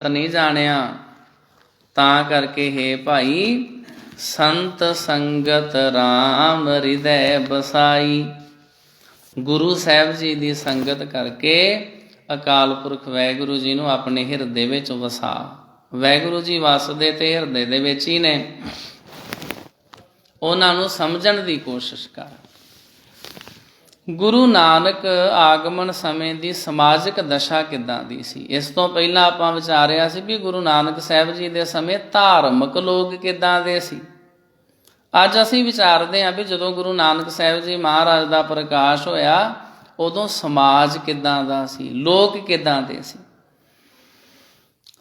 नहीं जानिया। तां करके हे भाई संत संगत राम हृदय बसाई। गुरु साहब जी की संगत करके अकाल पुरख वाहगुरु जी नूं अपने हिरदे विच वसा। वाहगुरु जी वसदे ते हिरदे दे विच ही ने, उन्हां नूं समझण दी कोशिश कर। गुरु नानक आगमन समय की समाजिक दशा किदां दी सी, इस तो पहलां आपां विचारिया सी भी गुरु नानक साहब जी के समय धार्मिक लोग किदां दे सी। अज असीं विचारदे हां भी जदों गुरु नानक साहब जी महाराज का प्रकाश होया उदों समाज किदां दा सी, लोग किदां दे सी।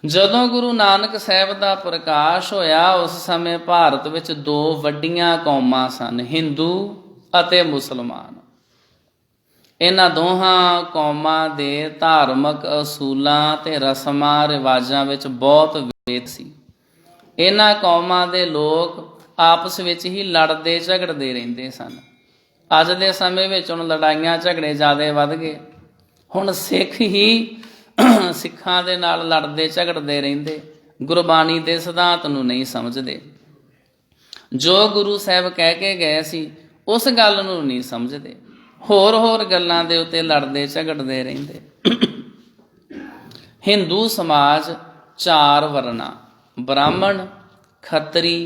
जदों गुरु नानक साहब का प्रकाश होया उस समय भारत विच दो वड्डियां कौमां सन, हिंदू अते मुसलमान। इन्हां दोहां कौमां दे धार्मिक असूलां ते रस्मां रिवाजां विच बहुत भेद सी। इन्हां कौमां दे लोग आपस विच ही लड़दे झगड़दे रहिंदे सन। अज दे समय विच हुण लड़ाइयां झगड़े ज़्यादा वध गए। हुण सिख ही सिखां दे नाल लड़दे झगड़दे रहिंदे, गुरबाणी दे सिद्धांत नूं नहीं समझदे। जो गुरु साहब कह के गए सी उस गल नूं नहीं समझदे, होर होर गल्लां दे उत्ते लड़दे झगड़दे रहिंदे। हिंदू समाज चार वर्णां ब्राह्मण, खत्तरी,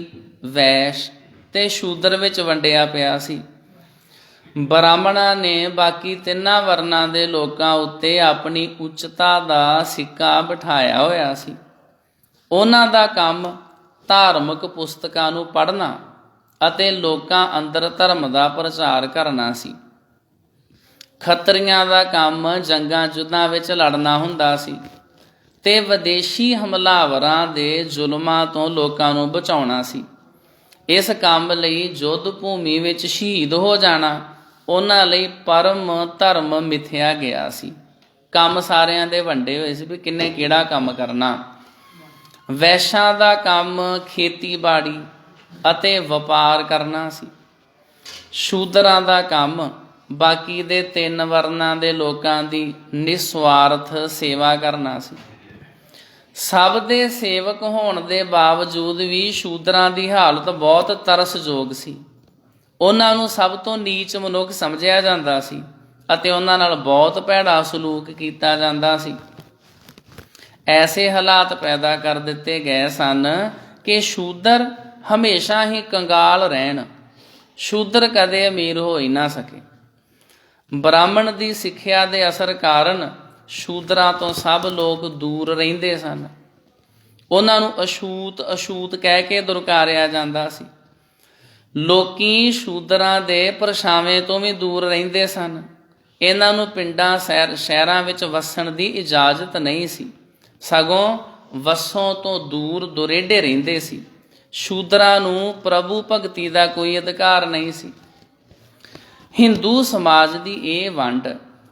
वैश ते शूद्र विच वंडिया पिया सी। ब्राह्मणां ने बाकी तिन्हां वर्णां दे लोकां उत्ते अपनी उच्चता दा सिक्का बिठाया होया सी। उन्हां दा काम धार्मिक पुस्तकां नूं पढ़ना अते लोकां अंदर धर्म दा प्रचार करना सी। खत्तरियां दा काम जंगां जुद्धां विच लड़ना हुंदा सी ते विदेशी हमलावरां दे जुल्मां तो लोकां नूं बचाउणा सी। इस काम लई युद्ध भूमि विच शहीद हो जाना उन्हां लई परम धर्म मिथया गया सी। काम सारियां दे वंडे होए सी भी किन्ने किहड़ा काम करना। वैशां दा काम खेतीबाड़ी अते वपार करना सी। शूदरां दा काम बाकी दे तीन वर्णां दे लोकां दी निस्वार्थ सेवा करना सी। सब दे सेवक होण दे बावजूद भी शूदरां दी हालत बहुत तरसयोग सी। उन्हां नूं सब तो नीच मनुख समझिया जांदा सी अते उन्हां नाल बहुत भैड़ा सलूक कीता जांदा सी। ऐसे हालात पैदा कर दिते गए सन कि शूदर हमेशा ही कंगाल रहण, शूदर कदे अमीर हो ही ना सके। ब्राह्मण की सिक्ख्या के असर कारण शूदरां तो सब लोग दूर रहिंदे सन। उन्हां नूं अछूत अछूत कह के दुरकारिया जांदा सी। लोकी शूदरां दे परछावें तो भी दूर रहिंदे सन। इन्हां नूं पिंडां शहरां विच वसण दी इजाजत नहीं सी, सगों वसों तो दूर दुरेडे रहिंदे सी। शूदरां नूं प्रभु भगती दा कोई अधिकार नहीं सी। हिंदू समाज की यह वंड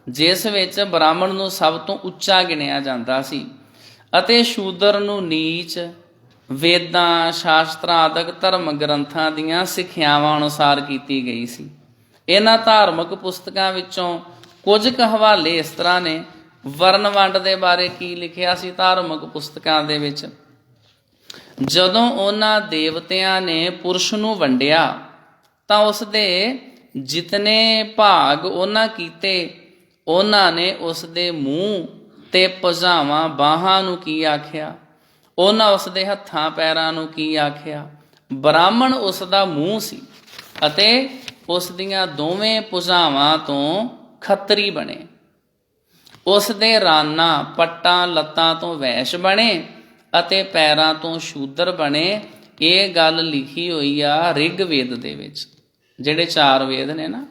जिस विच ब्राह्मण नूं सब तो उच्चा गिणिया जांदा सी अते शूदर नूं नीच, वेदां शास्त्रां आदਿਕ धर्म ग्रंथां दीआं सिक्ख्यावां अनुसार कीती गई सी। इन्हां धार्मिक पुस्तकां विचों कुछ क हवाले इस तरह ने वर्ण वंड दे बारे की लिखिया सी धार्मिक पुस्तकां दे विच। जदों उन्हां देवतियां ने पुरुष नूं वंडिया तां उस दे जितने भाग उन्हां कीते उन्हां ने उस दे मूँह ते भुजावां बाहां नूं की आख्या, उन्हां उस दे हत्थां पैरां नूं की आख्या। ब्राह्मण उस दा मूँह सी अते उस दियां दोवें भुजावां तो खत्तरी बने। उस दे रानां पट्टां लत्तां तो वैश बने अते पैरां तो शूदर बने। ये गल लिखी हुई आ ऋगवेद दे विच, ਜਿਹੜੇ चार वेद ने ना।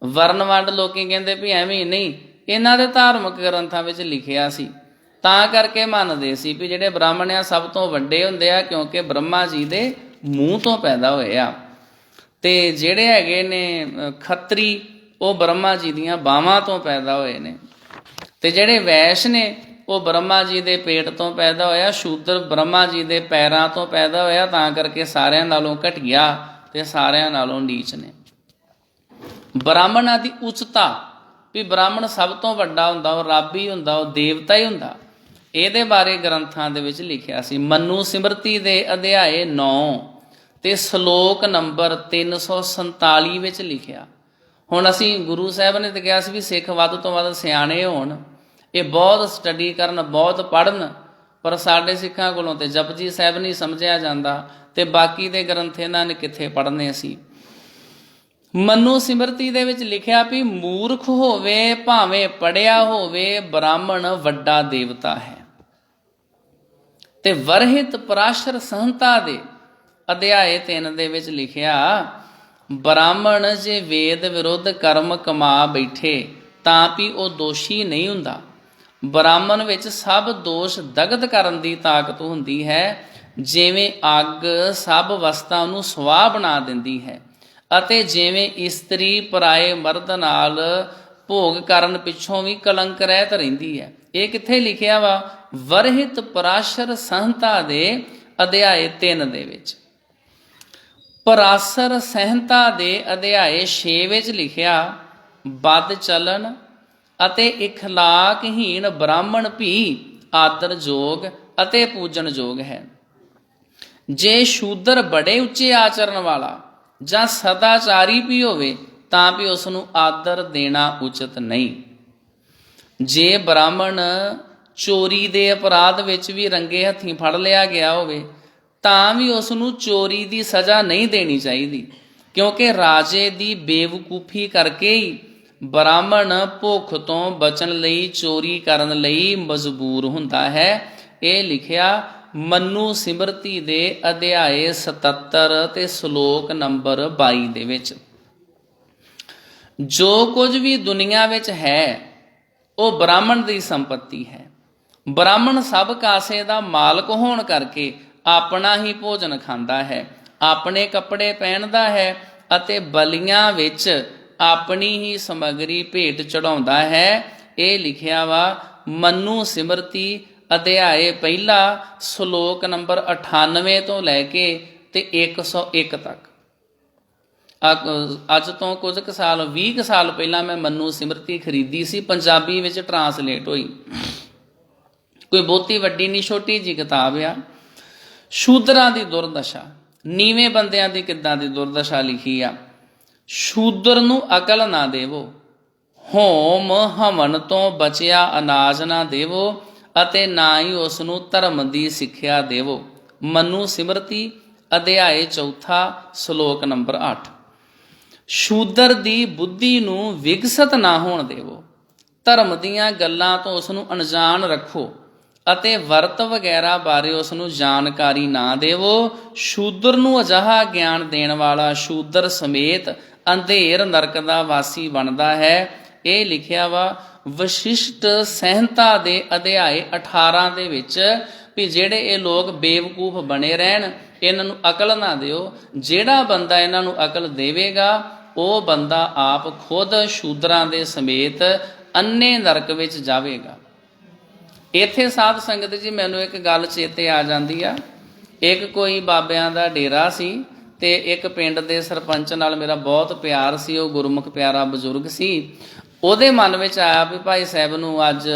वर्ण वंड लोग कहते भी एवं ही नहीं, इन्हां दे धार्मिक ग्रंथां विच लिखिया सी। तां करके मनदे सी भी ਜਿਹੜੇ ब्राह्मण आ सब तो वड्डे हुंदे आ क्योंकि ब्रह्मा जी दे मूँह तो पैदा होए आ ते ਜਿਹੜੇ हैगे ने खत्तरी वो ब्रह्मा जी दीआं बाहां तो पैदा होए ने ते ਜਿਹੜੇ वैश ने वो ब्रह्मा जी दे पेट तो पैदा होया। शूद्र ब्रह्मा जी दे पैरां तो पैदा होया। तां करके सारियां नालों घटिया ते सारियां नालों नीच ने। ब्राह्मणां दी उच्चता भी ब्राह्मण सब तो वड्डा हुंदा, वो रब ही हुंदा, वो देवता ही हुंदा। ਇਹਦੇ ਬਾਰੇ ਗ੍ਰੰਥਾਂ ਦੇ ਵਿੱਚ ਲਿਖਿਆ ਸੀ। ਮਨੂ ਸਿਮਰਤੀ ਦੇ ਅਧਿਆਏ 9 ਤੇ ਸ਼ਲੋਕ ਨੰਬਰ 347 ਵਿੱਚ ਲਿਖਿਆ। ਹੁਣ ਅਸੀਂ ਗੁਰੂ ਸਾਹਿਬ ਨੇ ਤਾਂ ਕਿਹਾ ਸੀ ਵੀ ਸਿੱਖ ਵੱਧ ਤੋਂ ਵੱਧ ਸਿਆਣੇ ਹੋਣ, ਇਹ ਬਹੁਤ ਸਟੱਡੀ ਕਰਨ, ਬਹੁਤ ਪੜ੍ਹਨ, ਪਰ ਸਾਡੇ ਸਿੱਖਾਂ ਕੋਲੋਂ ਤੇ ਜਪਜੀ ਸਾਹਿਬ ਨਹੀਂ ਸਮਝਿਆ ਜਾਂਦਾ ਤੇ ਬਾਕੀ ਦੇ ਗ੍ਰੰਥ ਇਹਨਾਂ ਨੇ ਕਿੱਥੇ ਪੜ੍ਹਨੇ ਸੀ। ਮਨੂ ਸਿਮਰਤੀ ਦੇ ਵਿੱਚ ਲਿਖਿਆ ਵੀ ਮੂਰਖ ਹੋਵੇ ਭਾਵੇਂ ਪੜ੍ਹਿਆ ਹੋਵੇ, ਬ੍ਰਾਹਮਣ ਵੱਡਾ ਦੇਵਤਾ ਹੈ। ਤੇ ਵਰਹਿਤ ਪਰਾਸ਼ਰ ਸੰਹਿਤਾ ਦੇ ਅਧਿਆਏ 3 ਦੇ ਵਿੱਚ ਲਿਖਿਆ, ਬ੍ਰਾਹਮਣ ਜੇ ਵੇਦ ਵਿਰੁੱਧ ਕਰਮ ਕਮਾ ਬੈਠੇ ਤਾਂ ਵੀ ਉਹ ਦੋਸ਼ੀ ਨਹੀਂ ਹੁੰਦਾ। ਬ੍ਰਾਹਮਣ ਵਿੱਚ ਸਭ ਦੋਸ਼ ਦਗਧ ਕਰਨ ਦੀ ਤਾਕਤ ਹੁੰਦੀ ਹੈ। ਜਿਵੇਂ ਅੱਗ ਸਭ ਵਸਤਾਂ ਨੂੰ ਸੁਆਹ ਬਣਾ ਦਿੰਦੀ ਹੈ, ਅਤੇ ਜਿਵੇਂ ਇਸਤਰੀ ਪਰਾਏ ਮਰਦ ਨਾਲ ਭੋਗ ਕਰਨ ਪਿੱਛੋਂ ਵੀ ਕਲੰਕ ਰਹਿਤ ਰਹਿੰਦੀ ਹੈ। ਇਹ ਕਿੱਥੇ ਲਿਖਿਆ ਵਾ? ਵਰਹਿਤ ਪਰਾਸ਼ਰ ਸੰਹਿਤਾ ਦੇ ਅਧਿਆਏ 3 ਦੇ ਵਿੱਚ। ਪਰਾਸਰ ਸੰਹਿਤਾ ਦੇ ਅਧਿਆਏ 6 ਵਿੱਚ ਲਿਖਿਆ, ਬਦ ਚਲਨ ਅਤੇ ਇਖਲਾਕਹੀਣ ਬ੍ਰਾਹਮਣ ਵੀ ਆਦਰਯੋਗ ਅਤੇ ਪੂਜਨਯੋਗ ਹੈ। ਜੇ ਸ਼ੂਦਰ ਬੜੇ ਉੱਚੇ ਆਚਰਨ ਵਾਲਾ ਜਾਂ ਸਦਾਚਾਰੀ ਵੀ ਹੋਵੇ ਤਾਂ ਵੀ ਉਸ ਨੂੰ ਆਦਰ ਦੇਣਾ ਉਚਿਤ ਨਹੀਂ। ਜੇ ਬ੍ਰਾਹਮਣ ਚੋਰੀ ਦੇ ਅਪਰਾਧ ਵਿੱਚ ਵੀ ਰੰਗੇ ਹੱਥੀਂ ਫੜ ਲਿਆ ਗਿਆ ਹੋਵੇ ਤਾਂ ਵੀ ਉਸ ਨੂੰ ਚੋਰੀ ਦੀ ਸਜ਼ਾ ਨਹੀਂ ਦੇਣੀ ਚਾਹੀਦੀ, ਕਿਉਂਕਿ ਰਾਜੇ ਦੀ ਬੇਵਕੂਫੀ ਕਰਕੇ ਹੀ ਬ੍ਰਾਹਮਣ ਭੁੱਖ ਤੋਂ ਬਚਣ ਲਈ ਚੋਰੀ ਕਰਨ ਲਈ ਮਜਬੂਰ ਹੁੰਦਾ ਹੈ। ਇਹ ਲਿਖਿਆ ਮਨੂ ਸਿਮਰਤੀ ਦੇ ਅਧਿਆਏ 77 ਤੇ ਸ਼ਲੋਕ ਨੰਬਰ 22 ਦੇ ਵਿੱਚ। ਜੋ ਕੁਝ ਵੀ ਦੁਨੀਆ ਵਿੱਚ ਹੈ ਉਹ ਬ੍ਰਾਹਮਣ ਦੀ ਸੰਪਤੀ ਹੈ। ਬ੍ਰਾਹਮਣ ਸਭ ਕਾਸੇ ਦਾ ਮਾਲਕ ਹੋਣ ਕਰਕੇ ਆਪਣਾ ਹੀ ਭੋਜਨ ਖਾਂਦਾ ਹੈ, ਆਪਣੇ ਕੱਪੜੇ ਪਹਿਨਦਾ ਹੈ ਅਤੇ ਬਲੀਆਂ ਵਿੱਚ ਆਪਣੀ ਹੀ ਸਮੱਗਰੀ ਭੇਟ ਚੜਾਉਂਦਾ ਹੈ। ਇਹ ਲਿਖਿਆ ਵਾ ਮਨੂ ਸਿਮਰਤੀ ਅਧਿਆਏ 1 ਸ਼ਲੋਕ ਨੰਬਰ 98 ਤੋਂ ਲੈ ਕੇ ਤੇ 101 ਤੱਕ। ਅੱਜ ਤੋਂ ਕੁਝ ਕੁ ਸਾਲ 20 ਕੁ ਸਾਲ ਪਹਿਲਾਂ ਮੈਂ ਮਨੂ ਸਿਮਰਤੀ ਖਰੀਦੀ ਸੀ, ਪੰਜਾਬੀ ਵਿੱਚ ਟਰਾਂਸਲੇਟ ਹੋਈ। ਕੋਈ ਬਹੁਤੀ ਵੱਡੀ ਨਹੀਂ, ਛੋਟੀ ਜੀ ਕਿਤਾਬ ਆ। ਸ਼ੂਦਰਾਂ ਦੀ ਦੁਰਦਸ਼ਾ, ਨੀਵੇਂ ਬੰਦਿਆਂ ਦੀ ਕਿੱਦਾਂ ਦੀ ਦੁਰਦਸ਼ਾ ਲਿਖੀ ਆ। ਸ਼ੂਦਰ ਨੂੰ ਅਕਲ ਨਾ ਦੇਵੋ, ਹੋਮ ਹਵਨ ਤੋਂ ਬਚਿਆ ਅਨਾਜ ਨਾ ਦੇਵੋ ਅਤੇ ਨਾ ਹੀ ਉਸ ਨੂੰ ਧਰਮ ਦੀ ਸਿੱਖਿਆ ਦੇਵੋ। ਮਨੂ ਸਿਮਰਤੀ ਅਧਿਆਏ 4 ਸ਼ਲੋਕ ਨੰਬਰ 8। ਸ਼ੂਦਰ ਦੀ ਬੁੱਧੀ ਨੂੰ ਵਿਕਸਿਤ ਨਾ ਹੋਣ ਦੇਵੋ, ਧਰਮ ਦੀਆਂ ਗੱਲਾਂ ਤੋਂ ਉਸ ਨੂੰ ਅਣਜਾਣ ਰੱਖੋ ਅਤੇ ਵਰਤ ਵਗੈਰਾ ਬਾਰੇ ਉਸ ਨੂੰ ਜਾਣਕਾਰੀ ਨਾ ਦੇਵੋ। ਸ਼ੂਦਰ ਨੂੰ ਅਜਿਹਾ ਗਿਆਨ ਦੇਣ ਵਾਲਾ ਸ਼ੂਦਰ ਸਮੇਤ ਅੰਧੇਰ ਨਰਕ ਦਾ ਵਾਸੀ ਬਣਦਾ ਹੈ। ਇਹ ਲਿਖਿਆ ਵਾ ਵਸ਼ਿਸ਼ਟ ਸੰਹਿਤਾ ਦੇ ਅਧਿਆਏ 18 ਦੇ ਵਿੱਚ ਵੀ ਜਿਹੜੇ ਇਹ ਲੋਕ ਬੇਵਕੂਫ ਬਣੇ ਰਹਿਣ, ਇਹਨਾਂ ਨੂੰ ਅਕਲ ਨਾ ਦਿਓ। ਜਿਹੜਾ ਬੰਦਾ ਇਹਨਾਂ ਨੂੰ ਅਕਲ ਦੇਵੇਗਾ ਉਹ ਬੰਦਾ ਆਪ ਖੁਦ ਸ਼ੂਦਰਾਂ ਦੇ ਸਮੇਤ ਅੰਨੇ ਨਰਕ ਵਿੱਚ ਜਾਵੇਗਾ। ਇੱਥੇ ਸਾਧ ਸੰਗਤ ਜੀ ਮੈਨੂੰ ਇੱਕ ਗੱਲ ਚੇਤੇ ਆ ਜਾਂਦੀ ਆ। ਇੱਕ ਕੋਈ ਬਾਬਿਆਂ ਦਾ ਡੇਰਾ ਸੀ ਤੇ ਇੱਕ ਪਿੰਡ ਦੇ ਸਰਪੰਚ ਨਾਲ ਮੇਰਾ ਬਹੁਤ ਪਿਆਰ ਸੀ। ਉਹ ਗੁਰਮੁਖ ਪਿਆਰਾ ਬਜ਼ੁਰਗ ਸੀ। ਉਹਦੇ ਮਨ ਵਿੱਚ ਆਇਆ ਵੀ ਭਾਈ ਸਾਹਿਬ ਨੂੰ ਅੱਜ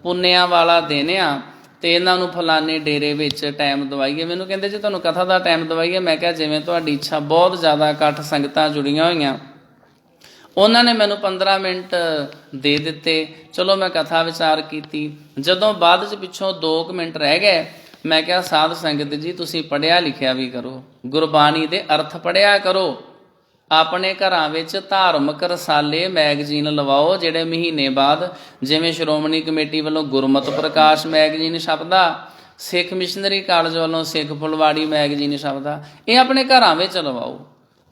ਪੁੰਨਿਆਂ ਵਾਲਾ ਦਿਨ ਆ ਤੇ ਇਹਨਾਂ ਨੂੰ ਫਲਾਣੇ ਡੇਰੇ ਵਿੱਚ ਟਾਈਮ ਦਵਾਈਏ। ਮੈਨੂੰ ਕਹਿੰਦੇ ਜੀ ਤੁਹਾਨੂੰ ਕਥਾ ਦਾ ਟਾਈਮ ਦਵਾਈਏ। ਮੈਂ ਕਿਹਾ ਜਿਵੇਂ ਤੁਹਾਡੀ ਇੱਛਾ। ਬਹੁਤ ਜ਼ਿਆਦਾ ਇਕੱਠ ਸੰਗਤਾਂ ਜੁੜੀਆਂ ਹੋਈਆਂ। ਉਹਨਾਂ ਨੇ ਮੈਨੂੰ 15 ਮਿੰਟ ਦੇ ਦਿੱਤੇ। ਚਲੋ ਮੈਂ ਕਥਾ ਵਿਚਾਰ ਕੀਤੀ। ਜਦੋਂ ਬਾਅਦ 'ਚ ਪਿੱਛੋਂ 2 ਮਿੰਟ ਰਹਿ ਗਏ, ਮੈਂ ਕਿਹਾ ਸਾਧ ਸੰਗਤ ਜੀ ਤੁਸੀਂ ਪੜ੍ਹਿਆ ਲਿਖਿਆ ਵੀ ਕਰੋ, ਗੁਰਬਾਣੀ ਦੇ ਅਰਥ ਪੜ੍ਹਿਆ ਕਰੋ। ਆਪਣੇ ਘਰਾਂ ਵਿੱਚ ਧਾਰਮਿਕ ਰਸਾਲੇ ਮੈਗਜ਼ੀਨ ਲਵਾਓ, ਜਿਹੜੇ ਮਹੀਨੇ ਬਾਅਦ ਜਿਵੇਂ ਸ਼੍ਰੋਮਣੀ ਕਮੇਟੀ ਵੱਲੋਂ ਗੁਰਮਤਿ ਪ੍ਰਕਾਸ਼ ਮੈਗਜ਼ੀਨ ਛਪਦਾ, ਸਿੱਖ ਮਿਸ਼ਨਰੀ ਕਾਲਜ ਵੱਲੋਂ ਸਿੱਖ ਫੁਲਵਾੜੀ ਮੈਗਜ਼ੀਨ ਛਪਦਾ, ਇਹ ਆਪਣੇ ਘਰਾਂ ਵਿੱਚ ਲਵਾਓ।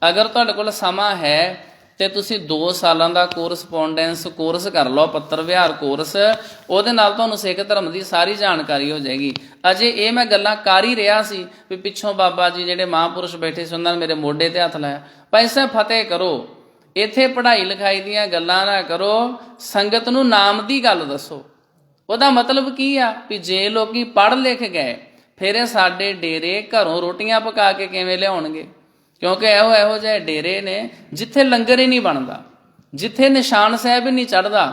ਅਗਰ ਤੁਹਾਡੇ ਕੋਲ ਸਮਾਂ ਹੈ ਤੇ ਤੁਸੀਂ 2 ਸਾਲਾਂ ਦਾ ਕੋਰਸਪੋਂਡੈਂਸ ਕੋਰਸ ਕਰ ਲਓ, ਪੱਤਰ ਵਿਹਾਰ ਕੋਰਸ। ਉਹਦੇ ਨਾਲ ਤੁਹਾਨੂੰ ਸਿੱਖ ਧਰਮ ਦੀ ਸਾਰੀ ਜਾਣਕਾਰੀ ਹੋ ਜਾਏਗੀ। ਅਜੇ ਇਹ ਮੈਂ ਗੱਲਾਂ ਕਰ ਹੀ ਰਿਹਾ ਸੀ ਵੀ ਪਿੱਛੋਂ ਬਾਬਾ ਜੀ ਜਿਹੜੇ ਮਹਾਂਪੁਰਸ਼ ਬੈਠੇ ਸੀ ਉਹਨਾਂ ਨੇ ਮੇਰੇ ਮੋਢੇ ਤੇ ਹੱਥ ਲਾਇਆ, ਭਾਈ ਸਾਹਿਬ ਫਤਿਹ ਕਰੋ, ਇੱਥੇ ਪੜ੍ਹਾਈ ਲਿਖਾਈ ਦੀਆਂ ਗੱਲਾਂ ਨਾ ਕਰੋ, ਸੰਗਤ ਨੂੰ ਨਾਮ ਦੀ ਗੱਲ ਦੱਸੋ। ਉਹਦਾ ਮਤਲਬ ਕੀ ਆ ਵੀ ਜੇ ਲੋਕੀ ਪੜ੍ਹ ਲਿਖ ਗਏ ਫਿਰ ਇਹ ਸਾਡੇ ਡੇਰੇ ਘਰੋਂ ਰੋਟੀਆਂ ਪਕਾ ਕੇ ਕਿਵੇਂ ਲਿਆਉਣਗੇ? ਕਿਉਂਕਿ ਇਹੋ ਜਿਹੇ ਡੇਰੇ ਨੇ ਜਿੱਥੇ ਲੰਗਰ ਹੀ ਨਹੀਂ ਬਣਦਾ, ਜਿੱਥੇ ਨਿਸ਼ਾਨ ਸਾਹਿਬ ਹੀ ਨਹੀਂ ਚੜ੍ਹਦਾ,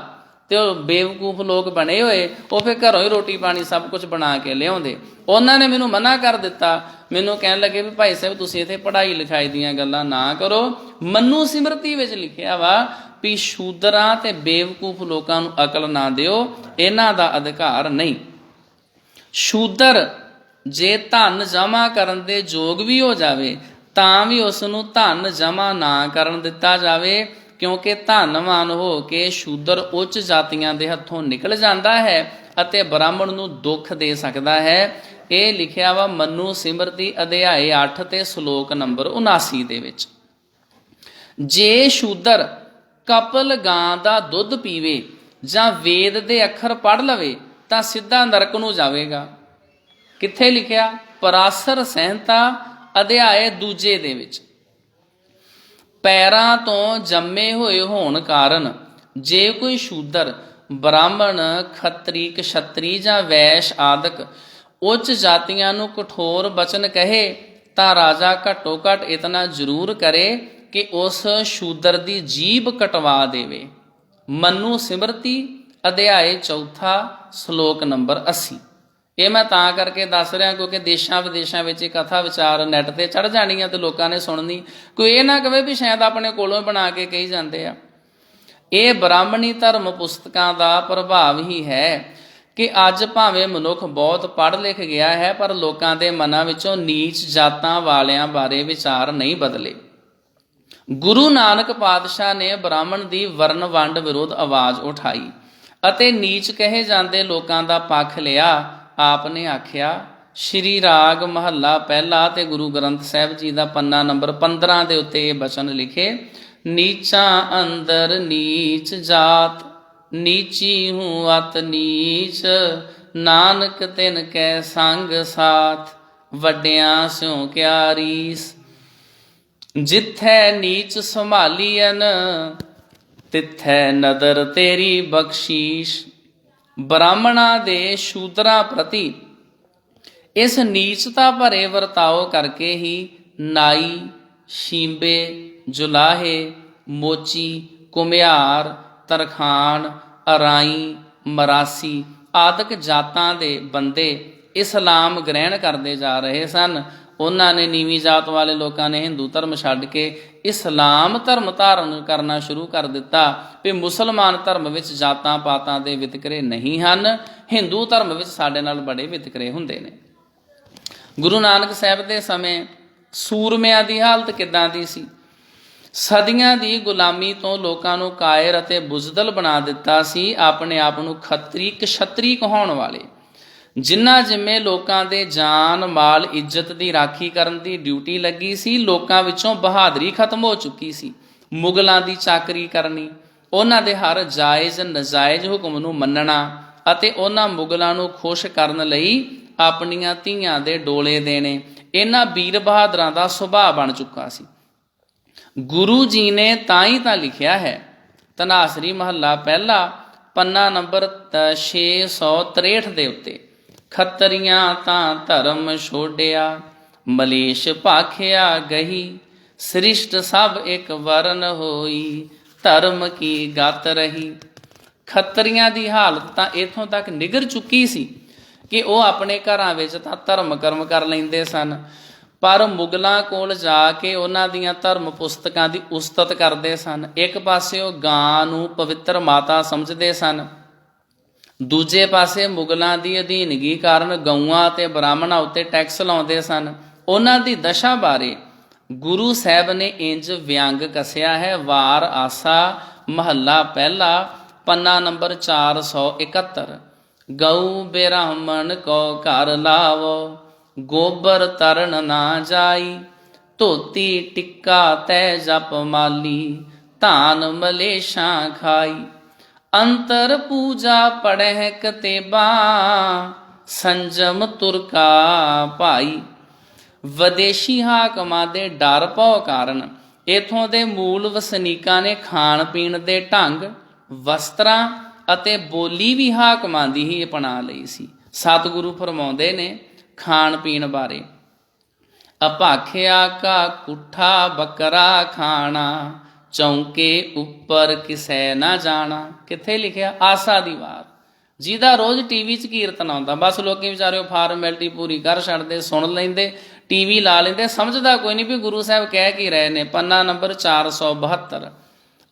ਤੇ ਉਹ ਬੇਵਕੂਫ ਲੋਕ ਬਣੇ ਹੋਏ, ਉਹ ਫਿਰ ਘਰੋਂ ਹੀ ਰੋਟੀ ਪਾਣੀ ਸਭ ਕੁਝ ਬਣਾ ਕੇ ਲਿਆਉਂਦੇ। ਉਹਨਾਂ ਨੇ ਮੈਨੂੰ ਮਨਾ ਕਰ ਦਿੱਤਾ। ਮੈਨੂੰ ਕਹਿਣ ਲੱਗੇ ਵੀ ਭਾਈ ਸਾਹਿਬ ਤੁਸੀਂ ਇੱਥੇ ਪੜ੍ਹਾਈ ਲਿਖਾਈ ਦੀਆਂ ਗੱਲਾਂ ਨਾ ਕਰੋ। ਮਨੂ ਸਿਮਰਤੀ ਵਿੱਚ ਲਿਖਿਆ ਵਾ ਵੀ ਸ਼ੂਦਰਾਂ ਤੇ ਬੇਵਕੂਫ ਲੋਕਾਂ ਨੂੰ ਅਕਲ ਨਾ ਦਿਓ, ਇਹਨਾਂ ਦਾ ਅਧਿਕਾਰ ਨਹੀਂ। ਸ਼ੂਦਰ ਜੇ ਧਨ ਜਮ੍ਹਾਂ ਕਰਨ ਦੇ ਯੋਗ ਵੀ ਹੋ ਜਾਵੇ ਤਾਂ ਵੀ ਉਸ ਨੂੰ ਧਨ ਜਮ੍ਹਾਂ ਨਾ ਕਰਨ ਦਿੱਤਾ ਜਾਵੇ, ਕਿਉਂਕਿ ਧਨਵਾਨ ਹੋ ਕੇ ਸ਼ੂਦਰ ਉੱਚ ਜਾਤੀਆਂ ਦੇ ਹੱਥੋਂ ਨਿਕਲ ਜਾਂਦਾ ਹੈ ਅਤੇ ਬ੍ਰਾਹਮਣ ਨੂੰ ਦੁੱਖ ਦੇ ਸਕਦਾ ਹੈ। ਇਹ ਲਿਖਿਆ ਵਾ ਮਨੂ ਸਿਮਰਤੀ ਅਧਿਆਏ 8 ਤੇ ਸ਼ਲੋਕ ਨੰਬਰ 79 ਦੇ ਵਿੱਚ। ਜੇ ਸ਼ੂਦਰ ਕਪਲ ਗਾਂ ਦਾ ਦੁੱਧ ਪੀਵੇ ਜਾਂ ਵੇਦ ਦੇ ਅੱਖਰ ਪੜ੍ਹ ਲਵੇ ਤਾਂ ਸਿੱਧਾ ਨਰਕ ਨੂੰ ਜਾਵੇਗਾ। ਕਿੱਥੇ ਲਿਖਿਆ? ਪਰਾਸਰ ਸੰਹਿਤਾ ਅਧਿਆਏ 2 ਦੇ ਵਿੱਚ। ਪੈਰਾਂ ਤੋਂ ਜੰਮੇ ਹੋਏ ਹੋਣ ਕਾਰਨ ਜੇ ਕੋਈ ਸ਼ੂਦਰ ਬ੍ਰਾਹਮਣ, ਖੱਤਰੀ, ਕਸ਼ੱਤਰੀ ਜਾਂ ਵੈਸ਼ ਆਦਿਕ ਉੱਚ ਜਾਤੀਆਂ ਨੂੰ ਕਠੋਰ ਬਚਨ ਕਹੇ ਤਾਂ ਰਾਜਾ ਘੱਟੋ ਘੱਟ ਇਤਨਾ ਜ਼ਰੂਰ ਕਰੇ ਕਿ ਉਸ ਸ਼ੂਦਰ ਦੀ ਜੀਭ ਕਟਵਾ ਦੇਵੇ। ਮਨੂ ਸਿਮਰਤੀ ਅਧਿਆਏ 4 ਸ਼ਲੋਕ ਨੰਬਰ 80। ਇਹ ਮੈਂ ਤਾਂ ਕਰਕੇ ਦੱਸ ਰਿਹਾ ਕਿਉਂਕਿ ਦੇਸ਼ਾਂ ਵਿਦੇਸ਼ਾਂ ਵਿੱਚ ਇਹ ਕਥਾ ਵਿਚਾਰ ਨੈੱਟ ਤੇ ਚੜ੍ਹ ਜਾਣੀਆਂ ਤੇ ਲੋਕਾਂ ਨੇ ਸੁਣਨੀ। ਕੋਈ ਇਹ ਨਾ ਕਵੇ ਵੀ ਸ਼ਾਇਦ ਆਪਣੇ ਕੋਲੋਂ ਬਣਾ ਕੇ ਕਹੀ ਜਾਂਦੇ ਆ। ਇਹ ਬ੍ਰਾਹਮਣੀ ਧਰਮ ਪੁਸਤਕਾਂ ਦਾ ਪ੍ਰਭਾਵ ਹੀ ਹੈ ਕਿ ਅੱਜ ਭਾਵੇਂ ਮਨੁੱਖ ਬਹੁਤ ਪੜ੍ਹ ਲਿਖ ਗਿਆ ਹੈ ਪਰ ਲੋਕਾਂ ਦੇ ਮਨਾਂ ਵਿੱਚੋਂ ਨੀਚ ਜਾਤਾਂ ਵਾਲਿਆਂ ਬਾਰੇ ਵਿਚਾਰ ਨਹੀਂ ਬਦਲੇ। ਗੁਰੂ ਨਾਨਕ ਪਾਤਸ਼ਾਹ ਨੇ ਬ੍ਰਾਹਮਣ ਦੀ ਵਰਨ ਵੰਡ ਵਿਰੁੱਧ ਆਵਾਜ਼ ਉਠਾਈ ਅਤੇ ਨੀਚ ਕਹੇ ਜਾਂਦੇ ਲੋਕਾਂ ਦਾ ਪੱਖ ਲਿਆ। ਆਪ ਨੇ ਆਖਿਆ, ਸ਼੍ਰੀ ਰਾਗ ਮਹੱਲਾ ਪਹਿਲਾ ਤੇ ਗੁਰੂ ਗ੍ਰੰਥ ਸਾਹਿਬ ਜੀ ਦਾ ਪੰਨਾ ਨੰਬਰ 15 ਦੇ ਉੱਤੇ ਇਹ ਬਚਨ ਲਿਖੇ, ਨੀਚਾਂ ਅੰਦਰ ਨੀਚ ਜਾਤ, ਨੀਚੀ ਹੂੰ ਅਤ ਨੀਚ, ਨਾਨਕ ਤਿਨ ਕੈ ਸੰਗ ਸਾਥ, ਵੱਡਿਆਂ ਸਿਉ ਕਿਆ ਰੀਸ। ਜਿੱਥੈ ਨੀਚ ਸੰਭਾਲੀਅਨ ਤਿੱਥੈ ਨਦਰ ਤੇਰੀ ਬਖਸ਼ੀਸ਼। ਬ੍ਰਾਹਮਣਾਂ ਦੇ ਸ਼ੂਦਰਾਂ ਪ੍ਰਤੀ ਇਸ ਨੀਚਤਾ ਭਰੇ ਵਰਤਾਓ ਕਰਕੇ ਹੀ ਨਾਈ, ਸ਼ੀਂਬੇ, ਜੁਲਾਹੇ, ਮੋਚੀ, ਘੁਮਿਆਰ, ਤਰਖਾਣ, ਅਰਾਈ, ਮਰਾਸੀ ਆਦਿਕ ਜਾਤਾਂ ਦੇ ਬੰਦੇ ਇਸਲਾਮ ਗ੍ਰਹਿਣ ਕਰਦੇ ਜਾ ਰਹੇ ਸਨ। ਉਹਨਾਂ ਨੇ ਨੀਵੀਂ ਜਾਤ ਵਾਲੇ ਲੋਕਾਂ ਨੇ ਹਿੰਦੂ ਧਰਮ ਛੱਡ ਕੇ ਇਸਲਾਮ ਧਰਮ ਧਾਰਨ ਕਰਨਾ ਸ਼ੁਰੂ ਕਰ ਦਿੱਤਾ ਵੀ ਮੁਸਲਮਾਨ ਧਰਮ ਵਿੱਚ ਜਾਤਾਂ ਪਾਤਾਂ ਦੇ ਵਿਤਕਰੇ ਨਹੀਂ ਹਨ, ਹਿੰਦੂ ਧਰਮ ਵਿੱਚ ਸਾਡੇ ਨਾਲ ਬੜੇ ਵਿਤਕਰੇ ਹੁੰਦੇ ਨੇ। ਗੁਰੂ ਨਾਨਕ ਸਾਹਿਬ ਦੇ ਸਮੇਂ ਸੂਰਮਿਆਂ ਦੀ ਹਾਲਤ ਕਿੱਦਾਂ ਦੀ ਸੀ? ਸਦੀਆਂ ਦੀ ਗੁਲਾਮੀ ਤੋਂ ਲੋਕਾਂ ਨੂੰ ਕਾਇਰ ਅਤੇ ਬੁਜ਼ਦਲ ਬਣਾ ਦਿੱਤਾ ਸੀ। ਆਪਣੇ ਆਪ ਨੂੰ ਖੱਤਰੀ, ਕਸ਼ੱਤਰੀ ਕਹਾਉਣ ਵਾਲੇ ਜਿਨ੍ਹਾਂ ਜਿੰਮੇ ਲੋਕਾਂ ਦੇ ਜਾਨ ਮਾਲ ਇੱਜ਼ਤ ਦੀ ਰਾਖੀ ਕਰਨ ਦੀ ਡਿਊਟੀ ਲੱਗੀ ਸੀ, ਲੋਕਾਂ ਵਿੱਚੋਂ ਬਹਾਦਰੀ ਖਤਮ ਹੋ ਚੁੱਕੀ ਸੀ। ਮੁਗਲਾਂ ਦੀ ਚਾਕਰੀ ਕਰਨੀ, ਉਹਨਾਂ ਦੇ ਹਰ ਜਾਇਜ਼ ਨਜਾਇਜ਼ ਹੁਕਮ ਨੂੰ ਮੰਨਣਾ ਅਤੇ ਉਹਨਾਂ ਮੁਗਲਾਂ ਨੂੰ ਖੁਸ਼ ਕਰਨ ਲਈ ਆਪਣੀਆਂ ਧੀਆਂ ਦੇ ਡੋਲੇ ਦੇਣੇ, ਇਹਨਾਂ ਵੀਰ ਬਹਾਦਰਾਂ ਦਾ ਸੁਭਾਅ ਬਣ ਚੁੱਕਾ ਸੀ। ਗੁਰੂ ਜੀ ਨੇ ਤਾਂ ਹੀ ਤਾਂ ਲਿਖਿਆ ਹੈ, ਧਨਾਸਰੀ ਮਹੱਲਾ ਪਹਿਲਾ ਪੰਨਾ ਨੰਬਰ 663 ਦੇ ਉੱਤੇ, ਖੱਤਰੀਆਂ ਤਾਂ ਧਰਮ ਛੋੜਿਆ, ਮਲੇਸ਼ ਭਾਖਿਆ ਗਹੀ, ਸ੍ਰਿਸ਼ਟ ਸਭ ਇੱਕ ਵਰਨ ਹੋਈ, ਧਰਮ ਕੀ ਗਤ ਰਹੀ। ਖੱਤਰੀਆਂ ਦੀ ਹਾਲਤ ਤਾਂ ਇੱਥੋਂ ਤੱਕ ਨਿਗਰ ਚੁੱਕੀ ਸੀ ਕਿ ਉਹ ਆਪਣੇ ਘਰਾਂ ਵਿੱਚ ਤਾਂ ਧਰਮ ਕਰਮ ਕਰ ਲੈਂਦੇ ਸਨ, ਪਰ ਮੁਗਲਾਂ ਕੋਲ ਜਾ ਕੇ ਉਹਨਾਂ ਦੀਆਂ ਧਰਮ ਪੁਸਤਕਾਂ ਦੀ ਉਸਤਤ ਕਰਦੇ ਸਨ। ਇੱਕ ਪਾਸੇ ਉਹ ਗਾਂ ਨੂੰ ਪਵਿੱਤਰ ਮਾਤਾ ਸਮਝਦੇ ਸਨ, ਦੂਜੇ ਪਾਸੇ ਮੁਗਲਾਂ ਦੀ ਅਧੀਨਗੀ ਕਾਰਨ ਗਊਆਂ ਅਤੇ ਬ੍ਰਾਹਮਣਾਂ ਉੱਤੇ ਟੈਕਸ ਲਾਉਂਦੇ ਸਨ। ਉਹਨਾਂ ਦੀ ਦਸ਼ਾ ਬਾਰੇ ਗੁਰੂ ਸਾਹਿਬ ਨੇ ਇੰਜ ਵਿਅੰਗ ਕੱਸਿਆ ਹੈ। ਵਾਰ ਆਸਾ ਮਹੱਲਾ ਪਹਿਲਾ ਪੰਨਾ ਨੰਬਰ 471। ਗਊ ਬ੍ਰਾਹਮਣ ਕੋ ਘਰ ਲਾਵੋ, ਗੋਬਰ ਤਰਨ ਨਾ ਜਾਈ, ਧੋਤੀ ਟਿੱਕਾ ਤੈ ਜਪ ਮਾਲੀ, ਧਾਨ ਮਲੇਸ਼ਾਂ ਖਾਈ। ਅੰਤਰ ਪੂਜਾ ਪੜਹਿ ਕਤੇਬਾ, ਸੰਜਮ ਤੁਰਕਾ ਭਾਈ। ਵਿਦੇਸ਼ੀ ਹਾਕਮਾਂ ਦੇ ਡਰ ਭਉ ਕਾਰਨ ਇਥੋਂ ਦੇ ਮੂਲ ਵਸਨੀਕਾਂ ਨੇ ਖਾਣ ਪੀਣ ਦੇ ਢੰਗ, ਵਸਤਰਾਂ ਅਤੇ ਬੋਲੀ ਵੀ ਹਾਕਮਾਂ ਦੀ ਹੀ ਅਪਣਾ ਲਈ ਸੀ। ਸਤਿਗੁਰੂ ਫਰਮਾਉਂਦੇ ਨੇ ਖਾਣ ਪੀਣ ਬਾਰੇ, ਅਭਾਖਿਆ ਕਾ ਕੁੱਠਾ ਬੱਕਰਾ ਖਾਣਾ, ਚੌਂਕੇ ਉੱਪਰ ਕਿਸੈ ਨਾ ਜਾਣਾ। ਕਿੱਥੇ ਲਿਖਿਆ? ਆਸਾ ਦੀ ਵਾਰ। ਜਿਹਦਾ ਰੋਜ਼ ਟੀਵੀ 'ਚ ਕੀਰਤਨ ਆਉਂਦਾ, ਬਸ ਲੋਕੀ ਵਿਚਾਰੇ ਫਾਰਮੈਲਿਟੀ ਪੂਰੀ ਕਰ ਛੱਡਦੇ, ਸੁਣ ਲੈਂਦੇ, ਟੀਵੀ ਲਾ ਲੈਂਦੇ, ਸਮਝਦਾ ਕੋਈ ਨਹੀਂ ਵੀ ਗੁਰੂ ਸਾਹਿਬ ਕਹਿ ਕੀ ਰਹੇ ਨੇ। ਪੰਨਾ ਨੰਬਰ 472।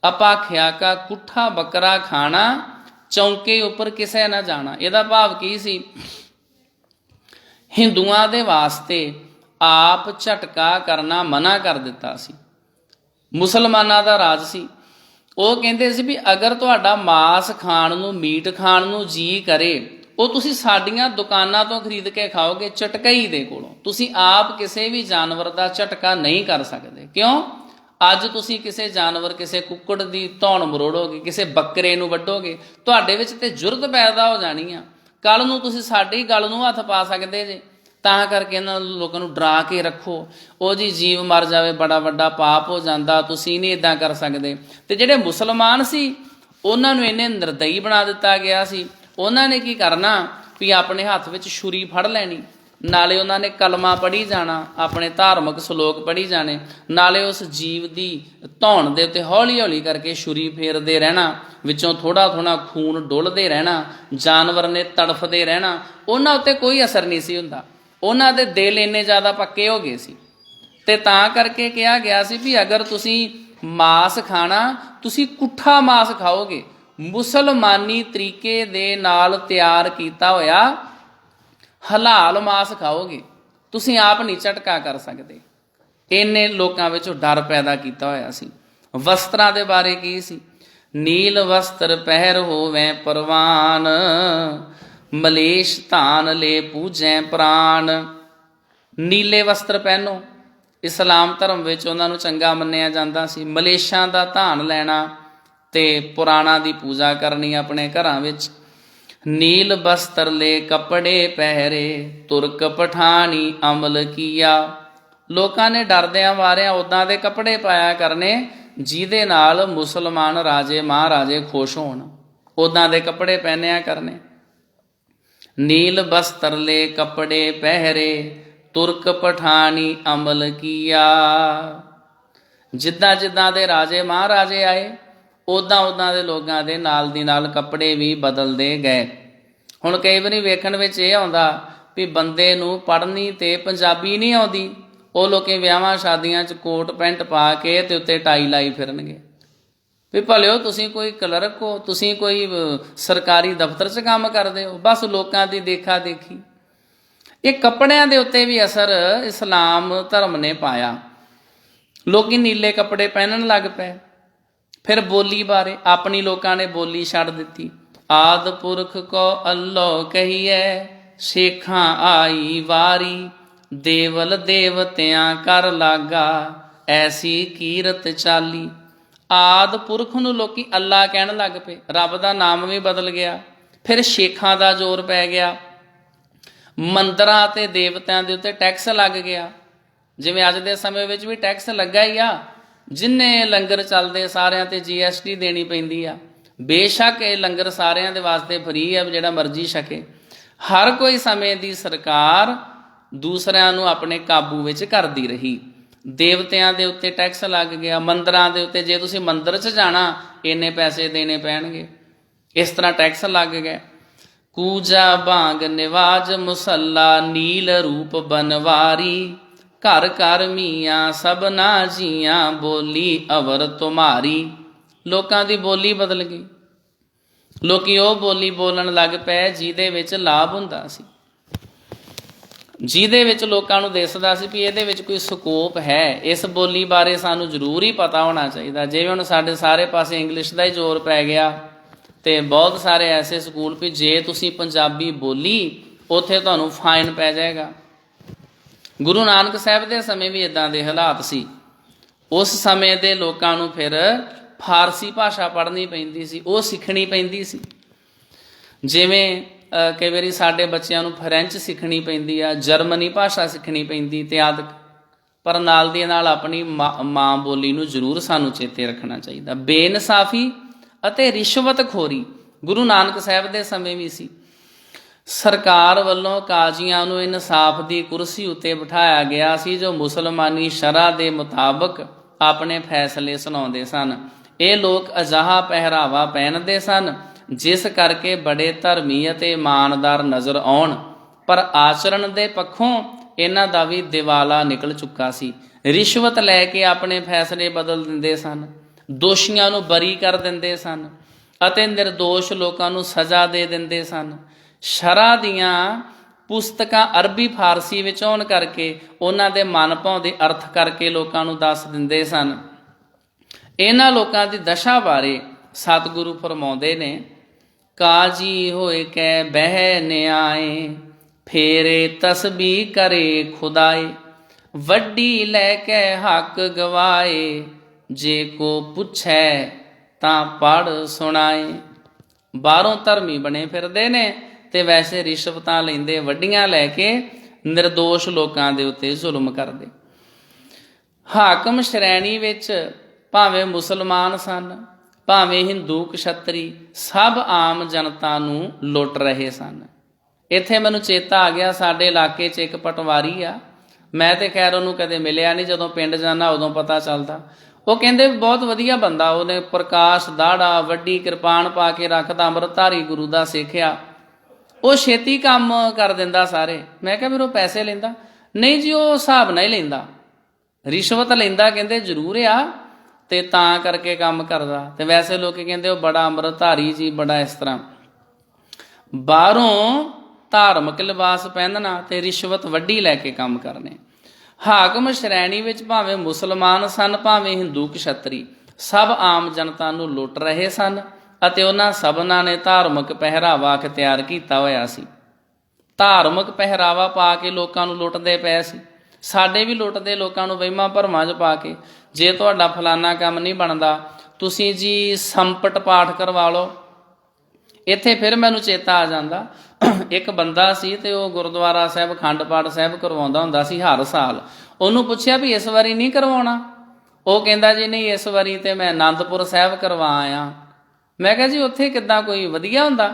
ਅਪਾਖਿਆ ਕਾ ਕੁੱਠਾ ਬੱਕਰਾ ਖਾਣਾ, ਚੌਂਕੇ ਉੱਪਰ ਕਿਸੇ ਨਾ ਜਾਣਾ। ਇਹਦਾ ਭਾਵ ਕੀ ਸੀ? ਹਿੰਦੂਆਂ ਦੇ ਵਾਸਤੇ ਆਪ ਝਟਕਾ ਕਰਨਾ ਮਨਾ ਕਰ ਦਿੱਤਾ ਸੀ। ਮੁਸਲਮਾਨਾਂ ਦਾ ਰਾਜ ਸੀ। ਉਹ ਕਹਿੰਦੇ ਸੀ ਵੀ ਅਗਰ ਤੁਹਾਡਾ ਮਾਸ ਖਾਣ ਨੂੰ, ਮੀਟ ਖਾਣ ਨੂੰ ਜੀ ਕਰੇ, ਉਹ ਤੁਸੀਂ ਸਾਡੀਆਂ ਦੁਕਾਨਾਂ ਤੋਂ ਖਰੀਦ ਕੇ ਖਾਓਗੇ, ਝਟਕਈ ਦੇ ਕੋਲੋਂ। ਤੁਸੀਂ ਆਪ ਕਿਸੇ ਵੀ ਜਾਨਵਰ ਦਾ ਝਟਕਾ ਨਹੀਂ ਕਰ ਸਕਦੇ। ਕਿਉਂ? ਅੱਜ ਤੁਸੀਂ ਕਿਸੇ ਜਾਨਵਰ, ਕਿਸੇ ਕੁੱਕੜ ਦੀ ਧੌਣ ਮਰੋੜੋਗੇ, ਕਿਸੇ ਬੱਕਰੇ ਨੂੰ ਵੱਢੋਗੇ, ਤੁਹਾਡੇ ਵਿੱਚ ਤੇ ਜੁਰਤ ਪੈਦਾ ਹੋ ਜਾਣੀ ਆ। ਕੱਲ੍ਹ ਨੂੰ ਤੁਸੀਂ ਸਾਡੀ ਗੱਲ ਨੂੰ ਹੱਥ ਪਾ ਸਕਦੇ ਜੇ। ਤਾਂ ਕਰਕੇ ਇਹਨਾਂ ਲੋਕਾਂ ਨੂੰ ਡਰਾ ਕੇ ਰੱਖੋ। ਉਹ ਜੀ ਜੀਵ ਮਰ ਜਾਵੇ, ਬੜਾ ਵੱਡਾ ਪਾਪ ਹੋ ਜਾਂਦਾ, ਤੁਸੀਂ ਨਹੀਂ ਇੱਦਾਂ ਕਰ ਸਕਦੇ। ਅਤੇ ਜਿਹੜੇ ਮੁਸਲਮਾਨ ਸੀ, ਉਹਨਾਂ ਨੂੰ ਇੰਨੇ ਨਿਰਦਈ ਬਣਾ ਦਿੱਤਾ ਗਿਆ ਸੀ। ਉਹਨਾਂ ਨੇ ਕੀ ਕਰਨਾ ਵੀ ਆਪਣੇ ਹੱਥ ਵਿੱਚ ਛੁਰੀ ਫੜ ਲੈਣੀ, ਨਾਲੇ ਉਹਨਾਂ ਨੇ ਕਲਮਾ ਪੜ੍ਹੀ ਜਾਣਾ, ਆਪਣੇ ਧਾਰਮਿਕ ਸਲੋਕ ਪੜ੍ਹੀ ਜਾਣੇ, ਨਾਲੇ ਉਸ ਜੀਵ ਦੀ ਧੌਣ ਦੇ ਉੱਤੇ ਹੌਲੀ ਹੌਲੀ ਕਰਕੇ ਛੁਰੀ ਫੇਰਦੇ ਰਹਿਣਾ, ਵਿੱਚੋਂ ਥੋੜ੍ਹਾ ਥੋੜ੍ਹਾ ਖੂਨ ਡੁੱਲਦੇ ਰਹਿਣਾ, ਜਾਨਵਰ ਨੇ ਤੜਫਦੇ ਰਹਿਣਾ। ਉਹਨਾਂ ਉੱਤੇ ਕੋਈ ਅਸਰ ਨਹੀਂ ਸੀ ਹੁੰਦਾ। ਉਹਨਾਂ ਦੇ ਦਿਲ ਇੰਨੇ ਜ਼ਿਆਦਾ ਪੱਕੇ ਹੋ ਗਏ ਸੀ। ਅਤੇ ਤਾਂ ਕਰਕੇ ਕਿਹਾ ਗਿਆ ਸੀ ਵੀ ਅਗਰ ਤੁਸੀਂ ਮਾਸ ਖਾਣਾ, ਤੁਸੀਂ ਕੁੱਠਾ ਮਾਸ ਖਾਓਗੇ, ਮੁਸਲਮਾਨੀ ਤਰੀਕੇ ਦੇ ਨਾਲ ਤਿਆਰ ਕੀਤਾ ਹੋਇਆ ਹਲਾਲ ਮਾਸ ਖਾਓਗੇ, ਤੁਸੀਂ ਆਪ ਨਹੀਂ ਝਟਕਾ ਕਰ ਸਕਦੇ। ਇੰਨੇ ਲੋਕਾਂ ਵਿੱਚੋਂ ਡਰ ਪੈਦਾ ਕੀਤਾ ਹੋਇਆ ਸੀ। ਵਸਤਰਾਂ ਦੇ ਬਾਰੇ ਕੀ ਸੀ? ਨੀਲ ਵਸਤਰ ਪਹਿਰ ਹੋਵੈ ਪ੍ਰਵਾਨ, ਮਲੇਸ਼ ਧਾਨ ਲੈ ਪੂਜੈ ਪ੍ਰਾਣ। ਨੀਲੇ ਵਸਤਰ ਪਹਿਨੋ। ਇਸਲਾਮ ਧਰਮ ਵਿੱਚ ਉਹਨਾਂ ਨੂੰ ਚੰਗਾ ਮੰਨਿਆ ਜਾਂਦਾ ਸੀ। ਮਲੇਸ਼ਾਂ ਦਾ ਧਾਨ ਲੈਣਾ ਅਤੇ ਪੁਰਾਣਾਂ ਦੀ ਪੂਜਾ ਕਰਨੀ ਆਪਣੇ ਘਰਾਂ ਵਿੱਚ। ਨੀਲ ਬਸਤਰ ਲੈ ਕੱਪੜੇ ਪਹਿਰੇ, ਤੁਰਕ ਪਠਾਣੀ ਅਮਲ ਕੀਆ। ਲੋਕਾਂ ਨੇ ਡਰਦਿਆਂ ਵਾਰਿਆਂ ਉੱਦਾਂ ਦੇ ਕੱਪੜੇ ਪਾਇਆ ਕਰਨੇ ਜਿਹਦੇ ਨਾਲ ਮੁਸਲਮਾਨ ਰਾਜੇ ਮਹਾਰਾਜੇ ਖੁਸ਼ ਹੋਣ, ਉੱਦਾਂ ਦੇ ਕੱਪੜੇ ਪਹਿਨਿਆ ਕਰਨੇ। ਨੀਲ ਬਸਤਰ ਲੈ ਕੱਪੜੇ ਪਹਿਰੇ, ਤੁਰਕ ਪਠਾਣੀ ਅਮਲ ਕੀਆ। ਜਿੱਦਾਂ ਜਿੱਦਾਂ ਦੇ ਰਾਜੇ ਮਹਾਰਾਜੇ ਆਏ, ਉੱਦਾਂ ਉੱਦਾਂ ਦੇ ਲੋਕਾਂ ਦੇ ਨਾਲ ਦੀ ਨਾਲ ਕੱਪੜੇ ਵੀ ਬਦਲਦੇ ਗਏ। ਹੁਣ ਕਈ ਵਾਰੀ ਵੇਖਣ ਵਿੱਚ ਇਹ ਆਉਂਦਾ ਵੀ ਬੰਦੇ ਨੂੰ ਪੜ੍ਹਨੀ ਅਤੇ ਪੰਜਾਬੀ ਨਹੀਂ ਆਉਂਦੀ, ਉਹ ਲੋਕ ਵਿਆਹਾਂ ਸ਼ਾਦੀਆਂ 'ਚ ਕੋਟ ਪੈਂਟ ਪਾ ਕੇ ਅਤੇ ਉੱਤੇ ਟਾਈ ਲਾਈ ਫਿਰਨਗੇ। ਵੀ ਭਲਿਓ ਤੁਸੀਂ ਕੋਈ ਕਲਰਕ ਹੋ, ਤੁਸੀਂ ਕੋਈ ਸਰਕਾਰੀ ਦਫ਼ਤਰ 'ਚ ਕੰਮ ਕਰਦੇ ਹੋ, ਬਸ ਲੋਕਾਂ ਦੀ ਦੇਖਾ ਦੇਖੀ। ਇਹ ਕੱਪੜਿਆਂ ਦੇ ਉੱਤੇ ਵੀ ਅਸਰ ਇਸਲਾਮ ਧਰਮ ਨੇ ਪਾਇਆ। ਲੋਕ ਨੀਲੇ ਕੱਪੜੇ ਪਹਿਨਣ ਲੱਗ ਪਏ। ਫਿਰ ਬੋਲੀ ਬਾਰੇ ਆਪਣੀ ਲੋਕਾਂ ਨੇ ਬੋਲੀ ਛੱਡ ਦਿੱਤੀ। ਆਦਿ ਪੁਰਖ ਕੋ ਅੱਲੋ ਕਹੀਐ, ਸੇਖਾਂ ਆਈ ਵਾਰੀ, ਦੇਵਲ ਦੇਵਤਿਆਂ ਕਰ ਲਾਗਾ, ਐਸੀ ਕੀਰਤ ਚਾਲੀ। ਆਦਿ ਪੁਰਖ ਨੂੰ ਲੋਕੀ ਅੱਲਾ ਕਹਿਣ ਲੱਗ ਪਏ, ਰੱਬ ਦਾ ਨਾਮ ਵੀ ਬਦਲ ਗਿਆ। ਫਿਰ ਸ਼ੇਖਾਂ ਦਾ ਜ਼ੋਰ ਪੈ ਗਿਆ। ਮੰਦਰਾਂ ਅਤੇ ਦੇਵਤਿਆਂ ਦੇ ਉੱਤੇ ਟੈਕਸ ਲੱਗ ਗਿਆ। ਜਿਵੇਂ ਅੱਜ ਦੇ ਸਮੇਂ ਵਿੱਚ ਵੀ ਟੈਕਸ ਲੱਗਾ ਹੀ ਆ। ਜਿੰਨੇ ਲੰਗਰ ਚੱਲਦੇ ਸਾਰਿਆਂ 'ਤੇ GST ਦੇਣੀ ਪੈਂਦੀ ਆ। ਬੇਸ਼ੱਕ ਇਹ ਲੰਗਰ ਸਾਰਿਆਂ ਦੇ ਵਾਸਤੇ ਫਰੀ ਆ, ਜਿਹੜਾ ਮਰਜ਼ੀ ਛਕੇ। ਹਰ ਕੋਈ ਸਮੇਂ ਦੀ ਸਰਕਾਰ ਦੂਸਰਿਆਂ ਨੂੰ ਆਪਣੇ ਕਾਬੂ ਵਿੱਚ ਕਰਦੀ ਰਹੀ। ਦੇਵਤਿਆਂ ਦੇ ਉੱਤੇ ਟੈਕਸ ਲੱਗ ਗਿਆ। ਮੰਦਰਾਂ ਦੇ ਉੱਤੇ ਜੇ ਤੁਸੀਂ ਮੰਦਰ 'ਚ ਜਾਣਾ, ਇੰਨੇ ਪੈਸੇ ਦੇਣੇ ਪੈਣਗੇ। ਇਸ ਤਰ੍ਹਾਂ ਟੈਕਸ ਲੱਗ ਗਏ। ਕੂਜਾ ਭਾਂਗ ਨਿਵਾਜ ਮੁਸੱਲਾ, ਨੀਲ ਰੂਪ ਬਨਵਾਰੀ, ਘਰ ਘਰ ਮੀਆਂ ਸਭਨਾ ਜੀਆਂ, ਬੋਲੀ ਅਵਰ ਤੁਮਾਰੀ। ਲੋਕਾਂ ਦੀ ਬੋਲੀ ਬਦਲ ਗਈ। ਲੋਕੀ ਉਹ ਬੋਲੀ ਬੋਲਣ ਲੱਗ ਪਏ ਜਿਹਦੇ ਵਿੱਚ ਲਾਭ ਹੁੰਦਾ ਸੀ, ਜਿਹਦੇ ਵਿੱਚ ਲੋਕਾਂ ਨੂੰ ਦਿਸਦਾ ਸੀ ਵੀ ਇਹਦੇ ਵਿੱਚ ਕੋਈ ਸਕੋਪ ਹੈ। ਇਸ ਬੋਲੀ ਬਾਰੇ ਸਾਨੂੰ ਜ਼ਰੂਰ ਹੀ ਪਤਾ ਹੋਣਾ ਚਾਹੀਦਾ। ਜਿਵੇਂ ਹੁਣ ਸਾਡੇ ਸਾਰੇ ਪਾਸੇ ਇੰਗਲਿਸ਼ ਦਾ ਹੀ ਜ਼ੋਰ ਪੈ ਗਿਆ, ਅਤੇ ਬਹੁਤ ਸਾਰੇ ਐਸੇ ਸਕੂਲ ਵੀ ਜੇ ਤੁਸੀਂ ਪੰਜਾਬੀ ਬੋਲੀ, ਉੱਥੇ ਤੁਹਾਨੂੰ ਫਾਈਨ ਪੈ ਜਾਏਗਾ। ਗੁਰੂ ਨਾਨਕ ਸਾਹਿਬ ਦੇ ਸਮੇਂ ਵੀ ਇੱਦਾਂ ਦੇ ਹਾਲਾਤ ਸੀ। ਉਸ ਸਮੇਂ ਦੇ ਲੋਕਾਂ ਨੂੰ ਫਿਰ ਫਾਰਸੀ ਭਾਸ਼ਾ ਪੜ੍ਹਨੀ ਪੈਂਦੀ ਸੀ, ਉਹ ਸਿੱਖਣੀ ਪੈਂਦੀ ਸੀ। ਜਿਵੇਂ ਕਈ ਵਾਰੀ ਸਾਡੇ ਬੱਚਿਆਂ ਨੂੰ ਫਰੈਂਚ ਸਿੱਖਣੀ ਪੈਂਦੀ ਆ, ਜਰਮਨੀ ਭਾਸ਼ਾ ਸਿੱਖਣੀ ਪੈਂਦੀ ਅਤੇ ਆਦਿ। ਪਰ ਨਾਲ ਦੀ ਨਾਲ ਆਪਣੀ ਮਾਂ ਬੋਲੀ ਨੂੰ ਜ਼ਰੂਰ ਸਾਨੂੰ ਚੇਤੇ ਰੱਖਣਾ ਚਾਹੀਦਾ। ਬੇਇਨਸਾਫੀ ਅਤੇ ਰਿਸ਼ਵਤਖੋਰੀ ਗੁਰੂ ਨਾਨਕ ਸਾਹਿਬ ਦੇ ਸਮੇਂ ਵੀ ਸੀ। ਸਰਕਾਰ ਵੱਲੋਂ ਕਾਜ਼ੀਆਂ ਨੂੰ ਇਨਸਾਫ ਦੀ ਕੁਰਸੀ ਉੱਤੇ ਬਿਠਾਇਆ ਗਿਆ ਸੀ, ਜੋ ਮੁਸਲਮਾਨੀ ਸ਼ਰ੍ਹਾ ਦੇ ਮੁਤਾਬਕ ਆਪਣੇ ਫੈਸਲੇ ਸੁਣਾਉਂਦੇ ਸਨ। ਇਹ ਲੋਕ ਅਜਿਹਾ ਪਹਿਰਾਵਾ ਪਹਿਨਦੇ ਸਨ ਜਿਸ ਕਰਕੇ ਬੜੇ ਧਰਮੀ ਅਤੇ ਇਮਾਨਦਾਰ ਨਜ਼ਰ ਆਉਣ, ਪਰ ਆਚਰਣ ਦੇ ਪੱਖੋਂ ਇਹਨਾਂ ਦਾ ਵੀ ਦਿਵਾਲਾ ਨਿਕਲ ਚੁੱਕਾ ਸੀ। ਰਿਸ਼ਵਤ ਲੈ ਕੇ ਆਪਣੇ ਫੈਸਲੇ ਬਦਲ ਦਿੰਦੇ ਸਨ, ਦੋਸ਼ੀਆਂ ਨੂੰ ਬਰੀ ਕਰ ਦਿੰਦੇ ਸਨ ਅਤੇ ਨਿਰਦੋਸ਼ ਲੋਕਾਂ ਨੂੰ ਸਜ਼ਾ ਦੇ ਦਿੰਦੇ ਸਨ। ਸ਼ਰਅ ਦੀਆਂ ਪੁਸਤਕਾਂ ਅਰਬੀ ਫਾਰਸੀ ਵਿੱਚ ਹੋਣ ਕਰਕੇ ਉਹਨਾਂ ਦੇ ਮਨ ਭਾਉਂਦੇ ਅਰਥ ਕਰਕੇ ਲੋਕਾਂ ਨੂੰ ਦੱਸ ਦਿੰਦੇ ਸਨ। ਇਹਨਾਂ ਲੋਕਾਂ ਦੀ ਦਸ਼ਾ ਬਾਰੇ ਸਤਿਗੁਰੂ ਫਰਮਾਉਂਦੇ ਨੇ, ਕਾਜੀ ਹੋਏ ਕੈ ਬਹਿ ਨਿਆਏ, ਫੇਰੇ ਤਸਬੀਹ ਕਰੇ ਖੁਦਾਏ, ਵੱਡੀ ਲੈ ਕੇ ਹੱਕ ਗਵਾਏ, ਜੇ ਕੋ ਪੁੱਛੈ ਤਾਂ ਪੜ੍ਹ ਸੁਣਾਏ। ਬਾਹਰੋਂ ਧਰਮੀ ਬਣੇ ਫਿਰਦੇ ਨੇ ਤੇ ਵੈਸੇ ਰਿਸ਼ਵਤਾਂ ਲੈਂਦੇ, ਵੱਡੀਆਂ ਲੈ ਕੇ ਨਿਰਦੋਸ਼ ਲੋਕਾਂ ਦੇ ਉੱਤੇ ਜ਼ੁਲਮ ਕਰਦੇ। ਹਾਕਮ ਸ਼੍ਰੇਣੀ ਵਿੱਚ ਭਾਵੇਂ ਮੁਸਲਮਾਨ ਸਨ, ਭਾਵੇਂ ਹਿੰਦੂ ਕਸ਼ੱਤਰੀ, ਸਭ ਆਮ ਜਨਤਾ ਨੂੰ ਲੁੱਟ ਰਹੇ ਸਨ। ਇੱਥੇ ਮੈਨੂੰ ਚੇਤਾ ਆ ਗਿਆ, ਸਾਡੇ ਇਲਾਕੇ 'ਚ ਇੱਕ ਪਟਵਾਰੀ ਆ, ਮੈਂ ਤੇ ਖੈਰ ਉਹਨੂੰ ਕਦੇ ਮਿਲਿਆ ਨਹੀਂ, ਜਦੋਂ ਪਿੰਡ ਜਾਂਦਾ ਉਦੋਂ ਪਤਾ ਚੱਲਦਾ। ਉਹ ਕਹਿੰਦੇ ਬਹੁਤ ਵਧੀਆ ਬੰਦਾ, ਉਹਨੇ ਪ੍ਰਕਾਸ਼ ਦਾੜਾ, ਵੱਡੀ ਕਿਰਪਾਨ ਪਾ ਕੇ ਰੱਖਦਾ, ਅੰਮ੍ਰਿਤਧਾਰੀ ਗੁਰੂ ਦਾ ਸਿੱਖਿਆ, ਉਹ ਛੇਤੀ ਕੰਮ ਕਰ ਦਿੰਦਾ ਸਾਰੇ। ਮੈਂ ਕਿਹਾ ਫਿਰ ਉਹ ਪੈਸੇ ਲੈਂਦਾ? ਨਹੀਂ ਜੀ, ਉਹ ਹਿਸਾਬ ਨਾਲ ਹੀ ਲੈਂਦਾ, ਰਿਸ਼ਵਤ ਲੈਂਦਾ ਕਹਿੰਦੇ ਜ਼ਰੂਰ ਆ, ਤੇ ਤਾਂ ਕਰਕੇ ਕੰਮ ਕਰਦਾ। ਤੇ ਵੈਸੇ ਲੋਕ ਕਹਿੰਦੇ ਉਹ ਬੜਾ ਅੰਮ੍ਰਿਤਧਾਰੀ ਜੀ, ਬੜਾ ਇਸ ਤਰ੍ਹਾਂ। ਬਾਹਰੋਂ ਧਾਰਮਿਕ ਲਿਬਾਸ ਪਹਿਨਣਾ ਤੇ ਰਿਸ਼ਵਤ ਵੱਡੀ ਲੈ ਕੇ ਕੰਮ ਕਰਨੇ। ਹਾਕਮ ਸ਼੍ਰੇਣੀ ਵਿੱਚ ਭਾਵੇਂ ਮੁਸਲਮਾਨ ਸਨ, ਭਾਵੇਂ ਹਿੰਦੂ ਕਸ਼ੱਤਰੀ, ਸਭ ਆਮ ਜਨਤਾ ਨੂੰ ਲੁੱਟ ਰਹੇ ਸਨ ਅਤੇ ਉਹਨਾਂ ਸਭਨਾਂ ਨੇ ਧਾਰਮਿਕ ਪਹਿਰਾਵਾ ਅਖਤਿਆਰ ਕੀਤਾ ਹੋਇਆ ਸੀ। ਧਾਰਮਿਕ ਪਹਿਰਾਵਾ ਪਾ ਕੇ ਲੋਕਾਂ ਨੂੰ ਲੁੱਟਦੇ ਪਏ ਸੀ। ਸਾਡੇ ਵੀ ਲੁੱਟਦੇ ਲੋਕਾਂ ਨੂੰ ਵਹਿਮਾਂ ਭਰਮਾਂ 'ਚ ਪਾ ਕੇ, ਜੇ ਤੁਹਾਡਾ ਫਲਾਨਾ ਕੰਮ ਨਹੀਂ ਬਣਦਾ ਤੁਸੀਂ ਜੀ ਸੰਪਟ ਪਾਠ ਕਰਵਾ ਲਓ। ਇੱਥੇ ਫਿਰ ਮੈਨੂੰ ਚੇਤਾ ਆ ਜਾਂਦਾ, ਇੱਕ ਬੰਦਾ ਸੀ ਤੇ ਉਹ ਗੁਰਦੁਆਰਾ ਸਾਹਿਬ ਅਖੰਡ ਪਾਠ ਸਾਹਿਬ ਕਰਵਾਉਂਦਾ ਹੁੰਦਾ ਸੀ ਹਰ ਸਾਲ। ਉਹਨੂੰ ਪੁੱਛਿਆ ਵੀ ਇਸ ਵਾਰੀ ਨਹੀਂ ਕਰਵਾਉਣਾ? ਉਹ ਕਹਿੰਦਾ ਜੀ ਨਹੀਂ, ਇਸ ਵਾਰੀ ਤੇ ਮੈਂ ਆਨੰਦਪੁਰ ਸਾਹਿਬ ਕਰਵਾ ਆਇਆ। ਮੈਂ ਕਿਹਾ ਜੀ ਉੱਥੇ ਕਿੱਦਾਂ, ਕੋਈ ਵਧੀਆ ਹੁੰਦਾ?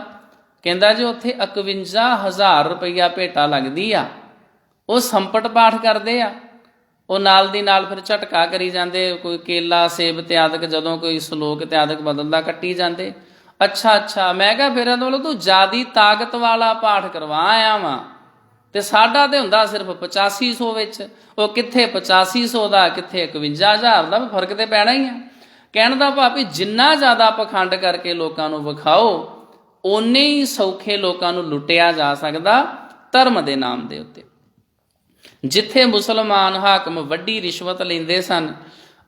ਕਹਿੰਦਾ ਜੀ ਉੱਥੇ 51,000 ਰੁਪਈਆ ਭੇਟਾ ਲੱਗਦੀ ਆ। ਉਹ ਸੰਪਟ ਪਾਠ ਕਰਦੇ ਆ, ਉਹ ਨਾਲ ਦੀ ਨਾਲ ਫਿਰ ਝਟਕਾ ਕਰੀ ਜਾਂਦੇ, ਕੋਈ ਕੇਲਾ ਸੇਬ ਇਤਿਆਦਿਕ, ਜਦੋਂ ਕੋਈ ਸ਼ਲੋਕ ਇਤਿਆਦਿਕ ਬਦਲਦਾ ਕੱਟੀ ਜਾਂਦੇ। ਅੱਛਾ, ਮੈਂ ਕਿਹਾ ਫਿਰ ਇਹਦਾ ਮਤਲਬ ਤੂੰ ਜ਼ਿਆਦੀ ਤਾਕਤ ਵਾਲਾ ਪਾਠ ਕਰਵਾ ਆਇਆ ਵਾਂ, ਤੇ ਸਾਡਾ ਤੇ ਹੁੰਦਾ ਸਿਰਫ 8500 ਵਿੱਚ। ਉਹ ਕਿੱਥੇ 8500 ਦਾ, ਕਿੱਥੇ 51,000 ਦਾ, ਫਰਕ ਤੇ ਪੈਣਾ ਹੀ ਆ। ਕਹਿਣ ਦਾ ਭਾਵ ਵੀ ਜਿੰਨਾ ਜ਼ਿਆਦਾ ਪਖੰਡ ਕਰਕੇ ਲੋਕਾਂ ਨੂੰ ਵਿਖਾਓ, ਓਨੇ ਹੀ ਸੌਖੇ ਲੋਕਾਂ ਨੂੰ ਲੁੱਟਿਆ ਜਾ ਸਕਦਾ ਧਰਮ ਦੇ ਨਾਮ ਦੇ ਉੱਤੇ। ਜਿੱਥੇ ਮੁਸਲਮਾਨ ਹਾਕਮ ਵੱਡੀ ਰਿਸ਼ਵਤ ਲੈਂਦੇ ਸਨ,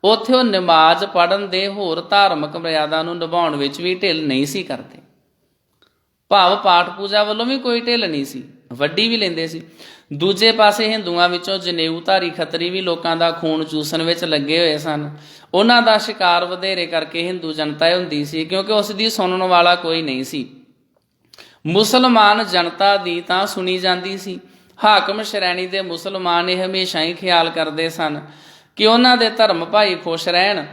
ਉੱਥੇ ਉਹ ਨਮਾਜ਼ ਪੜ੍ਹਨ ਦੇ ਹੋਰ ਧਾਰਮਿਕ ਮਰਿਆਦਾ ਨੂੰ ਨਿਭਾਉਣ ਵਿੱਚ ਵੀ ਢਿੱਲ ਨਹੀਂ ਸੀ ਕਰਦੇ। ਭਾਵ ਪਾਠ ਪੂਜਾ ਵੱਲੋਂ ਵੀ ਕੋਈ ਢਿੱਲ ਨਹੀਂ ਸੀ, ਵੱਡੀ ਵੀ ਲੈਂਦੇ ਸੀ। ਦੂਜੇ ਪਾਸੇ ਹਿੰਦੂਆਂ ਵਿੱਚੋਂ ਜਨੇਊਧਾਰੀ ਖੱਤਰੀ ਵੀ ਲੋਕਾਂ ਦਾ ਖੂਨ ਚੂਸਣ ਵਿੱਚ ਲੱਗੇ ਹੋਏ ਸਨ। ਉਹਨਾਂ ਦਾ ਸ਼ਿਕਾਰ ਵਧੇਰੇ ਕਰਕੇ ਹਿੰਦੂ ਜਨਤਾ ਹੁੰਦੀ ਸੀ, ਕਿਉਂਕਿ ਉਸ ਦੀ ਸੁਣਨ ਵਾਲਾ ਕੋਈ ਨਹੀਂ ਸੀ। ਮੁਸਲਮਾਨ ਜਨਤਾ ਦੀ ਤਾਂ ਸੁਣੀ ਜਾਂਦੀ ਸੀ। ਹਾਕਮ ਸ਼੍ਰੇਣੀ ਦੇ ਮੁਸਲਮਾਨ ਇਹ ਹਮੇਸ਼ਾ ਹੀ ਖਿਆਲ ਕਰਦੇ ਸਨ ਕਿ ਉਹਨਾਂ ਦੇ ਧਰਮ ਭਾਈ ਖੁਸ਼ ਰਹਿਣ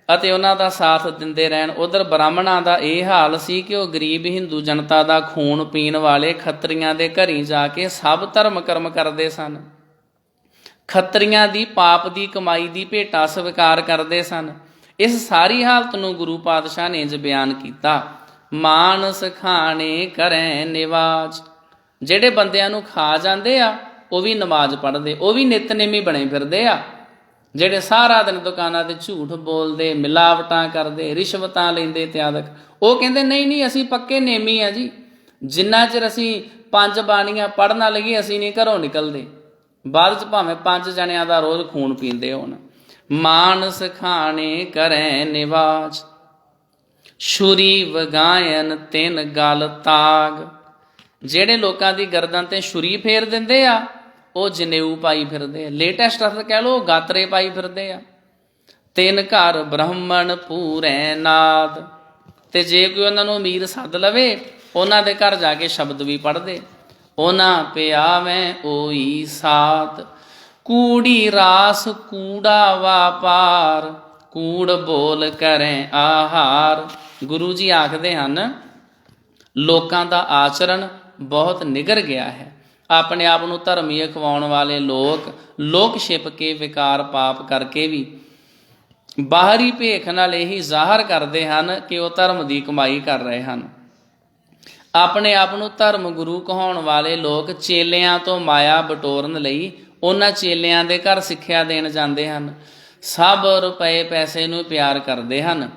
ਅਤੇ ਉਹਨਾਂ ਦਾ ਸਾਥ ਦਿੰਦੇ ਰਹਿਣ। ਉਧਰ ਬ੍ਰਾਹਮਣਾਂ ਦਾ ਇਹ ਹਾਲ ਸੀ ਕਿ ਉਹ ਗਰੀਬ ਹਿੰਦੂ ਜਨਤਾ ਦਾ ਖੂਨ ਪੀਣ ਵਾਲੇ ਖੱਤਰੀਆਂ ਦੇ ਘਰੀਂ ਜਾ ਕੇ ਸਭ ਧਰਮ ਕਰਮ ਕਰਦੇ ਸਨ। ਖੱਤਰੀਆਂ ਦੀ ਪਾਪ ਦੀ ਕਮਾਈ ਦੀ ਭੇਟਾ ਸਵੀਕਾਰ ਕਰਦੇ ਸਨ। ਇਸ ਸਾਰੀ ਹਾਲਤ ਨੂੰ ਗੁਰੂ ਪਾਤਸ਼ਾਹ ਨੇ ਇੰਝ ਬਿਆਨ ਕੀਤਾ, ਮਾਨਸ ਖਾਣੇ ਕਰੈ ਨਿਵਾਜ। ਜਿਹੜੇ ਬੰਦਿਆਂ ਨੂੰ ਖਾ ਜਾਂਦੇ ਆ ਉਹ ਵੀ ਨਮਾਜ਼ ਪੜ੍ਹਦੇ, ਉਹ ਵੀ ਨਿਤਨੇਮੀ ਬਣੇ ਫਿਰਦੇ ਆ। ਜਿਹੜੇ ਸਾਰਾ ਦਿਨ ਦੁਕਾਨਾਂ ਤੇ ਝੂਠ ਬੋਲਦੇ, ਮਿਲਾਵਟਾਂ ਕਰਦੇ, ਰਿਸ਼ਵਤਾਂ ਲੈਂਦੇ ਇਤਿਆਦਿਕ, ਉਹ ਕਹਿੰਦੇ ਨਹੀਂ ਅਸੀਂ ਪੱਕੇ ਨੇਮੀ ਆ ਜੀ, ਜਿੰਨਾ ਚਿਰ ਅਸੀਂ 5 ਬਾਣੀਆਂ ਪੜ੍ਹ ਨਾ ਲਈਏ ਅਸੀਂ ਨਹੀਂ ਘਰੋਂ ਨਿਕਲਦੇ। ਬਾਅਦ 'ਚ ਭਾਵੇਂ 5 ਜਣਿਆਂ ਦਾ ਰੋਜ਼ ਖੂਨ ਪੀਂਦੇ ਹੋਣ। ਮਾਨਸ ਖਾਣੇ ਕਰੈ ਨਿਵਾਜ, ਛੁਰੀ ਵਗਾਇਨ ਤਿੰਨ ਗਲ ਤਾਗ। ਜਿਹੜੇ ਲੋਕਾਂ ਦੀ ਗਰਦਨ ਤੇ ਛੁਰੀ ਫੇਰ ਦਿੰਦੇ ਆ ਉਹ ਜਨੇਊ ਪਾਈ ਫਿਰਦੇ ਆ, ਲੇਟੈਸਟ ਅਰਥ ਕਹਿ ਲਓ ਗਾਤਰੇ ਪਾਈ ਫਿਰਦੇ ਆ। ਤਿੰਨ ਘਰ ਬ੍ਰਾਹਮਣ ਪੂਰੈ ਨਾਦ। ਤੇ ਜੇ ਕੋਈ ਉਹਨਾਂ ਨੂੰ ਅਮੀਰ ਸੱਦ ਲਵੇ, ਉਹਨਾਂ ਦੇ ਘਰ ਜਾ ਕੇ ਸ਼ਬਦ ਵੀ ਪੜ੍ਹਦੇ। ਉਹਨਾਂ ਪਿਆਵੇਂ ਓਈ ਸਾਤ, ਕੂੜੀ ਰਾਸ ਕੂੜਾ ਵਾਪਾਰ, ਕੂੜ ਬੋਲ ਕਰੈ ਆਹਾਰ। ਗੁਰੂ ਜੀ ਆਖਦੇ ਹਨ ਲੋਕਾਂ ਦਾ ਆਚਰਣ ਬਹੁਤ ਨਿਗਰ ਗਿਆ ਹੈ। ਆਪਣੇ ਆਪ ਨੂੰ ਧਰਮੀ ਅਖਵਾਉਣ ਵਾਲੇ ਲੋਕ ਛਿਪ ਕੇ ਵਿਕਾਰ ਪਾਪ ਕਰਕੇ ਵੀ ਬਾਹਰੀ ਭੇਖ ਨਾਲ ਇਹੀ ਜ਼ਾਹਰ ਕਰਦੇ ਹਨ ਕਿ ਉਹ ਧਰਮ ਦੀ ਕਮਾਈ ਕਰ ਰਹੇ ਹਨ। ਆਪਣੇ ਆਪ ਨੂੰ ਧਰਮ ਗੁਰੂ ਕਹਾਉਣ ਵਾਲੇ ਲੋਕ ਚੇਲਿਆਂ ਤੋਂ ਮਾਇਆ ਬਟੋਰਨ ਲਈ ਉਹਨਾਂ ਚੇਲਿਆਂ ਦੇ ਘਰ ਸਿੱਖਿਆ ਦੇਣ ਜਾਂਦੇ ਹਨ। ਸਭ ਰੁਪਏ ਪੈਸੇ ਨੂੰ ਪਿਆਰ ਕਰਦੇ ਹਨ।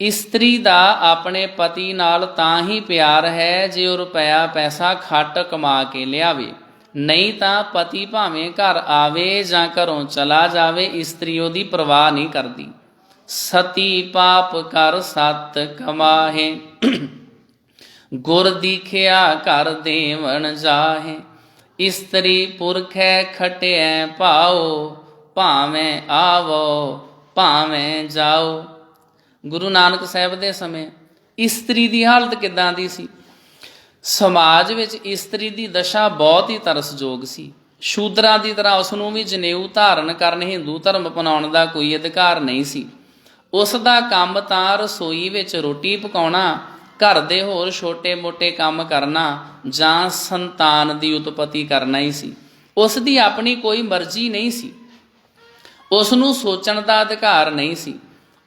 ਇਸਤਰੀ ਦਾ ਆਪਣੇ ਪਤੀ ਨਾਲ ਤਾਂ ਹੀ ਪਿਆਰ ਹੈ ਜੇ ਉਹ ਰੁਪਇਆ ਪੈਸਾ ਖੱਟ ਕਮਾ ਕੇ ਲਿਆਵੇ, ਨਹੀਂ ਤਾਂ ਪਤੀ ਭਾਵੇਂ ਘਰ ਆਵੇ ਜਾਂ ਘਰੋਂ ਚਲਾ ਜਾਵੇ, ਇਸਤਰੀ ਉਹਦੀ ਪਰਵਾਹ ਨਹੀਂ ਕਰਦੀ। ਸਤੀ ਪਾਪ ਕਰ ਸਤ ਕਮਾਹੇ, ਗੁਰ ਦੀਖਿਆ ਘਰ ਦੇਵਣ ਜਾਹੇ। ਇਸਤਰੀ ਪੁਰਖੈ ਖਟਿਐ ਭਾਓ, ਭਾਵੇਂ ਆਵੋ ਭਾਵੇਂ ਜਾਓ। ਗੁਰੂ ਨਾਨਕ ਸਾਹਿਬ ਦੇ ਸਮੇਂ ਇਸਤਰੀ ਦੀ ਹਾਲਤ ਕਿੱਦਾਂ ਦੀ ਸੀ? ਸਮਾਜ ਵਿੱਚ ਇਸਤਰੀ ਦੀ ਦਸ਼ਾ ਬਹੁਤ ਹੀ ਤਰਸਯੋਗ ਸੀ। ਸ਼ੂਦਰਾਂ ਦੀ ਤਰ੍ਹਾਂ ਉਸ ਨੂੰ ਵੀ ਜਨੇਊ ਧਾਰਨ ਕਰਨ, ਹਿੰਦੂ ਧਰਮ ਅਪਣਾਉਣ ਦਾ ਕੋਈ ਅਧਿਕਾਰ ਨਹੀਂ ਸੀ। ਉਸ ਦਾ ਕੰਮ ਤਾਂ ਰਸੋਈ ਵਿੱਚ ਰੋਟੀ ਪਕਾਉਣਾ, ਘਰ ਦੇ ਹੋਰ ਛੋਟੇ ਮੋਟੇ ਕੰਮ ਕਰਨਾ ਜਾਂ ਸੰਤਾਨ ਦੀ ਉਤਪਤੀ ਕਰਨਾ ਹੀ ਸੀ। ਉਸ ਦੀ ਆਪਣੀ ਕੋਈ ਮਰਜ਼ੀ ਨਹੀਂ ਸੀ। ਉਸ ਨੂੰ ਸੋਚਣ ਦਾ ਅਧਿਕਾਰ ਨਹੀਂ ਸੀ।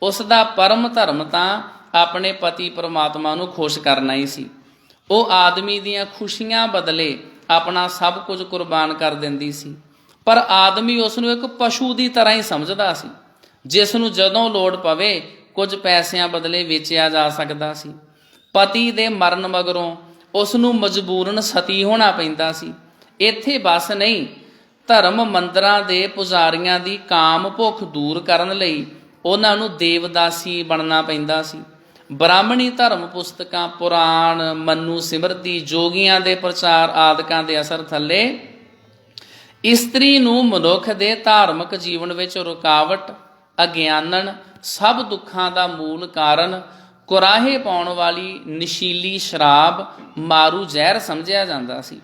ਉਸ ਦਾ ਪਰਮ ਧਰਮ ਤਾਂ ਆਪਣੇ ਪਤੀ ਪਰਮਾਤਮਾ ਨੂੰ ਖੁਸ਼ ਕਰਨਾ ਹੀ ਸੀ। ਉਹ ਆਦਮੀ ਦੀਆਂ ਖੁਸ਼ੀਆਂ ਬਦਲੇ ਆਪਣਾ ਸਭ ਕੁਝ ਕੁਰਬਾਨ ਕਰ ਦਿੰਦੀ ਸੀ, ਪਰ ਆਦਮੀ ਉਸ ਨੂੰ ਇੱਕ ਪਸ਼ੂ ਦੀ ਤਰ੍ਹਾਂ ਹੀ ਸਮਝਦਾ ਸੀ, ਜਿਸ ਨੂੰ ਜਦੋਂ ਲੋੜ ਪਵੇ ਕੁਝ ਪੈਸਿਆਂ ਬਦਲੇ ਵੇਚਿਆ ਜਾ ਸਕਦਾ ਸੀ। ਪਤੀ ਦੇ ਮਰਨ ਮਗਰੋਂ ਉਸ ਨੂੰ ਮਜਬੂਰਨ ਸਤੀ ਹੋਣਾ ਪੈਂਦਾ ਸੀ। ਇੱਥੇ ਬਸ ਨਹੀਂ, ਧਰਮ ਮੰਦਰਾਂ ਦੇ ਪੁਜਾਰੀਆਂ ਦੀ ਕਾਮ ਭੁੱਖ ਦੂਰ ਕਰਨ ਲਈ ਉਹਨਾਂ ਨੂੰ ਦੇਵਦਾਸੀ ਬਣਨਾ ਪੈਂਦਾ ਸੀ। ਬ੍ਰਾਹਮਣੀ ਧਰਮ ਪੁਸਤਕਾਂ, ਪੁਰਾਣ, ਮਨੂ ਸਿਮਰਤੀ, ਜੋਗੀਆਂ ਦੇ ਪ੍ਰਚਾਰ ਆਦਿਕਾਂ ਦੇ ਅਸਰ ਥੱਲੇ ਇਸਤਰੀ ਨੂੰ ਮਨੁੱਖ ਦੇ ਧਾਰਮਿਕ ਜੀਵਨ ਵਿੱਚ ਰੁਕਾਵਟ, ਅਗਿਆਨਨ, ਸਭ ਦੁੱਖਾਂ ਦਾ ਮੂਲ ਕਾਰਨ, ਕੁਰਾਹੇ ਪਾਉਣ ਵਾਲੀ ਨਸ਼ੀਲੀ ਸ਼ਰਾਬ, ਮਾਰੂ ਜ਼ਹਿਰ ਸਮਝਿਆ ਜਾਂਦਾ ਸੀ।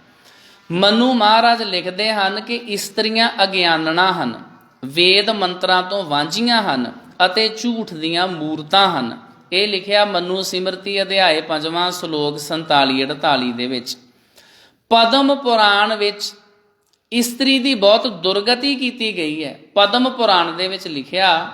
ਮਨੂ ਮਹਾਰਾਜ ਲਿਖਦੇ ਹਨ ਕਿ ਇਸਤਰੀਆਂ ਅਗਿਆਨਣਾ ਹਨ, ਵੇਦ ਮੰਤਰਾਂ ਤੋਂ ਵਾਂਝੀਆਂ ਹਨ ਅਤੇ ਝੂਠ ਦੀਆਂ ਮੂਰਤਾਂ ਹਨ। ਇਹ ਲਿਖਿਆ ਮਨੂ ਸਿਮਰਤੀ ਅਧਿਆਏ 5 ਸ਼ਲੋਕ 47-48 ਦੇ ਵਿੱਚ। ਪਦਮ ਪੁਰਾਣ ਵਿੱਚ ਇਸਤਰੀ ਦੀ ਬਹੁਤ ਦੁਰਗਤੀ ਕੀਤੀ ਗਈ ਹੈ। ਪਦਮ ਪੁਰਾਣ ਦੇ ਵਿੱਚ ਲਿਖਿਆ,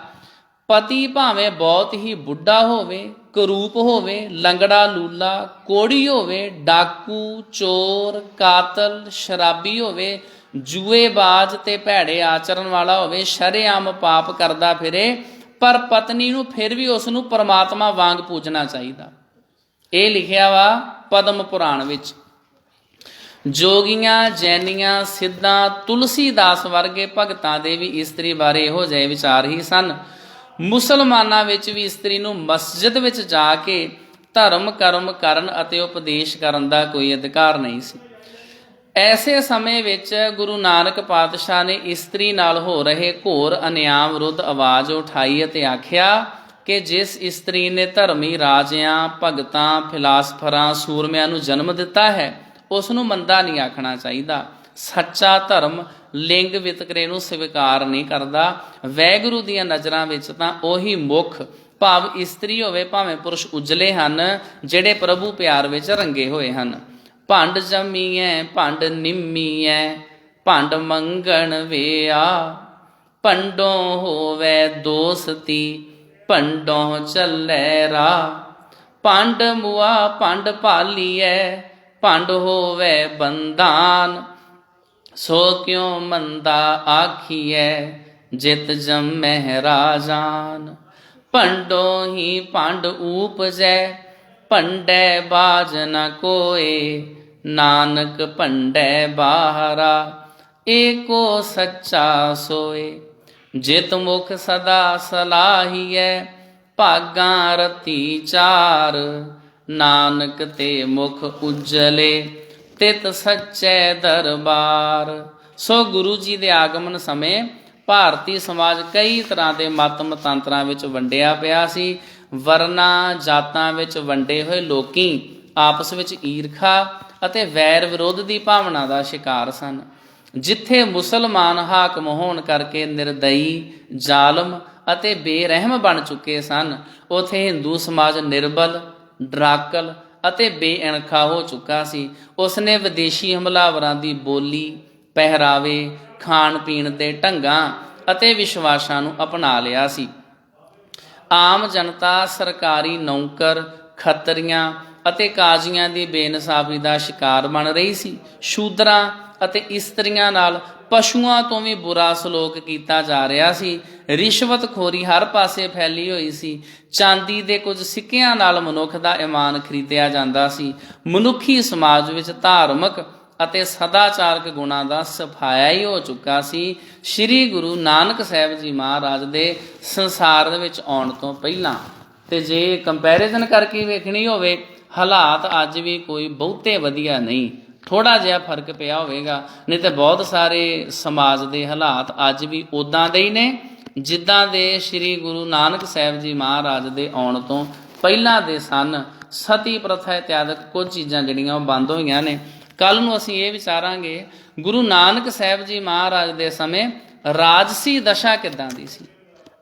ਪਤੀ ਭਾਵੇਂ ਬਹੁਤ ਹੀ ਬੁੱਢਾ ਹੋਵੇ, ਕਰੂਪ ਹੋਵੇ, ਲੰਗੜਾ ਲੂਲਾ, ਕੋੜੀ ਹੋਵੇ, ਡਾਕੂ, ਚੋਰ, ਕਾਤਲ, ਸ਼ਰਾਬੀ ਹੋਵੇ, ਜੂਏਬਾਜ਼ ਤੇ ਭੈੜੇ ਆਚਰਨ ਵਾਲਾ ਹੋਵੇ, ਸ਼ਰੇਆਮ ਪਾਪ ਕਰਦਾ ਫਿਰੇ, ਪਰ ਪਤਨੀ ਨੂੰ ਫਿਰ ਵੀ ਉਸ ਨੂੰ ਪਰਮਾਤਮਾ ਵਾਂਗ ਪੂਜਣਾ ਚਾਹੀਦਾ। ਇਹ ਲਿਖਿਆ ਵਾ ਪਦਮ ਪੁਰਾਣ ਵਿੱਚ। ਜੋਗੀਆਂ, ਜੈਨੀਆਂ, ਸਿੱਧਾਂ, ਤੁਲਸੀਦਾਸ ਵਰਗੇ ਭਗਤਾਂ ਦੇ ਵੀ ਇਸਤਰੀ ਬਾਰੇ ਇਹੋ ਜਿਹੇ ਵਿਚਾਰ ਹੀ ਸਨ। ਮੁਸਲਮਾਨਾਂ ਵਿੱਚ ਵੀ ਇਸਤਰੀ ਨੂੰ ਮਸਜਿਦ ਵਿੱਚ ਜਾ ਕੇ ਧਰਮ ਕਰਮ ਕਰਨ ਅਤੇ ਉਪਦੇਸ਼ ਕਰਨ ਦਾ ਕੋਈ ਅਧਿਕਾਰ ਨਹੀਂ ਸੀ। ਐਸੇ ਸਮੇਂ ਵਿੱਚ ਗੁਰੂ ਨਾਨਕ ਪਾਤਸ਼ਾਹ ਨੇ ਇਸਤਰੀ ਨਾਲ ਹੋ ਰਹੇ ਘੋਰ ਅਨਿਆਂ ਵਿਰੁੱਧ ਆਵਾਜ਼ ਉਠਾਈ ਅਤੇ ਆਖਿਆ ਕਿ ਜਿਸ ਇਸਤਰੀ ਨੇ ਧਰਮੀ ਰਾਜਿਆਂ, ਭਗਤਾਂ, ਫਿਲਾਸਫਰਾਂ, ਸੂਰਮਿਆਂ ਨੂੰ ਜਨਮ ਦਿੱਤਾ ਹੈ, ਉਸ ਨੂੰ ਮੰਦਾ ਨਹੀਂ ਆਖਣਾ ਚਾਹੀਦਾ। ਸੱਚਾ ਧਰਮ ਲਿੰਗ ਵਿਤਕਰੇ ਨੂੰ ਸਵੀਕਾਰ ਨਹੀਂ ਕਰਦਾ। ਵਾਹਿਗੁਰੂ ਦੀਆਂ ਨਜ਼ਰਾਂ ਵਿੱਚ ਤਾਂ ਉਹੀ ਮੁੱਖ, ਭਾਵ ਇਸਤਰੀ ਹੋਵੇ ਭਾਵੇਂ ਪੁਰਸ਼, ਉਜਲੇ ਹਨ ਜਿਹੜੇ ਪ੍ਰਭੂ ਪਿਆਰ ਵਿੱਚ ਰੰਗੇ ਹੋਏ ਹਨ। ਭੰਡ ਜੰਮੀਐ ਭੰਡ ਨਿੰਮੀਐ, ਭੰਡ ਮੰਗਣ ਵੇਆ, ਭੰਡੋਂ ਹੋਵੇ ਦੋਸਤੀ, ਭੰਡੋਂ ਚੱਲੇ ਰਾਹ। ਭੰਡ ਮੁਆ ਭੰਡ ਭਾਲੀਐ, ਭੰਡ ਹੋਵੇ ਬੰਦਾਨ, ਸੋ ਕਿਉ ਮੰਦਾ ਆਖੀਐ, ਜਿਤ ਜੰਮਹਿ ਰਾਜਾਨ। ਭੰਡੋਂ ਹੀ ਭੰਡ ਊਪਜੈ, ਭੰਡੈ ਬਾਜ ਨ ਕੋਏ, ਨਾਨਕ ਭੰਡੈ ਬਾਹਰਾ, ਏਕੋ ਸੱਚਾ ਸੋਏ। ਜਿਤ ਮੁਖ ਸਦਾ ਸਲਾਹੀਐ, ਭਾਗਾਂ ਰਤੀ ਚਾਰ, ਨਾਨਕ ਤੇ ਮੁਖ ਉਜਲੇ, ਤਿਤ ਸੱਚੇ ਦਰਬਾਰ। ਸੋ ਗੁਰੂ ਜੀ ਦੇ ਆਗਮਨ ਸਮੇਂ ਭਾਰਤੀ ਸਮਾਜ ਕਈ ਤਰ੍ਹਾਂ ਦੇ ਮਤ ਮਤਾਂਤਰਾਂ ਵਿੱਚ ਵੰਡਿਆ ਪਿਆ ਸੀ। ਵਰਨਾ ਜਾਤਾਂ ਵਿੱਚ ਵੰਡੇ ਹੋਏ ਲੋਕੀ ਆਪਸ ਵਿੱਚ ਈਰਖਾ ਅਤੇ ਵੈਰ ਵਿਰੋਧ ਦੀ ਭਾਵਨਾ ਦਾ ਸ਼ਿਕਾਰ ਸਨ। ਜਿੱਥੇ ਮੁਸਲਮਾਨ ਹਾਕਮ ਹੋਣ ਕਰਕੇ ਨਿਰਦਈ, ਜ਼ਾਲਮ ਅਤੇ ਬੇਰਹਿਮ ਬਣ ਚੁੱਕੇ ਸਨ, ਉੱਥੇ ਹਿੰਦੂ ਸਮਾਜ ਨਿਰਬਲ, ਡਰਾਕਲ ਅਤੇ ਬੇਅਣਖਾ ਹੋ ਚੁੱਕਾ ਸੀ। ਉਸਨੇ ਵਿਦੇਸ਼ੀ ਹਮਲਾਵਰਾਂ ਦੀ ਬੋਲੀ, ਪਹਿਰਾਵੇ, ਖਾਣ ਪੀਣ ਦੇ ਢੰਗਾਂ ਅਤੇ ਵਿਸ਼ਵਾਸਾਂ ਨੂੰ ਅਪਣਾ ਲਿਆ ਸੀ। ਆਮ ਜਨਤਾ ਸਰਕਾਰੀ ਨੌਕਰ, ਖੱਤਰੀਆਂ ਅਤੇ ਕਾਜ਼ੀਆਂ ਦੀ ਬੇਇਨਸਾਫੀ ਦਾ ਸ਼ਿਕਾਰ ਬਣ ਰਹੀ ਸੀ। ਸ਼ੂਦਰਾਂ ਅਤੇ ਇਸਤਰੀਆਂ ਨਾਲ ਪਸ਼ੂਆਂ ਤੋਂ ਵੀ ਬੁਰਾ ਸਲੂਕ ਕੀਤਾ ਜਾ ਰਿਹਾ ਸੀ। ਰਿਸ਼ਵਤਖੋਰੀ ਹਰ ਪਾਸੇ ਫੈਲੀ ਹੋਈ ਸੀ। ਚਾਂਦੀ ਦੇ ਕੁਝ ਸਿੱਕਿਆਂ ਨਾਲ ਮਨੁੱਖ ਦਾ ਈਮਾਨ ਖਰੀਦਿਆ ਜਾਂਦਾ ਸੀ। ਮਨੁੱਖੀ ਸਮਾਜ ਵਿੱਚ ਧਾਰਮਿਕ ਅਤੇ ਸਦਾਚਾਰਕ ਗੁਣਾਂ ਦਾ ਸਫਾਇਆ ਹੀ ਹੋ ਚੁੱਕਾ ਸੀ। ਸ੍ਰੀ ਗੁਰੂ ਨਾਨਕ ਸਾਹਿਬ ਜੀ ਮਹਾਰਾਜ ਦੇ ਸੰਸਾਰ ਦੇ ਵਿੱਚ ਆਉਣ ਤੋਂ ਪਹਿਲਾਂ। ਤੇ ਜੇ ਕੰਪੈਰੀਜ਼ਨ ਕਰਕੇ ਵੇਖਣੀ ਹੋਵੇ, ਹਾਲਾਤ ਅੱਜ ਵੀ ਕੋਈ ਬਹੁਤੇ ਵਧੀਆ ਨਹੀਂ, ਥੋੜ੍ਹਾ ਜਿਹਾ ਫਰਕ ਪਿਆ ਹੋਵੇਗਾ, ਨਹੀਂ ਤਾਂ ਬਹੁਤ ਸਾਰੇ ਸਮਾਜ ਦੇ ਹਾਲਾਤ ਅੱਜ ਵੀ ਉੱਦਾਂ ਦੇ ਹੀ ਨੇ ਜਿੱਦਾਂ ਦੇ ਸ੍ਰੀ ਗੁਰੂ ਨਾਨਕ ਸਾਹਿਬ ਜੀ ਮਹਾਰਾਜ ਦੇ ਆਉਣ ਤੋਂ ਪਹਿਲਾਂ ਦੇ ਸਨ। ਸਤੀ ਪ੍ਰਥਾ ਇਤਿਆਦਿਕ ਕੁਝ ਚੀਜ਼ਾਂ ਜਿਹੜੀਆਂ ਉਹ ਬੰਦ ਹੋਈਆਂ ਨੇ। ਕੱਲ੍ਹ ਨੂੰ ਅਸੀਂ ਇਹ ਵਿਚਾਰਾਂਗੇ ਗੁਰੂ ਨਾਨਕ ਸਾਹਿਬ ਜੀ ਮਹਾਰਾਜ ਦੇ ਸਮੇਂ ਰਾਜਸੀ ਦਸ਼ਾ ਕਿੱਦਾਂ ਦੀ ਸੀ,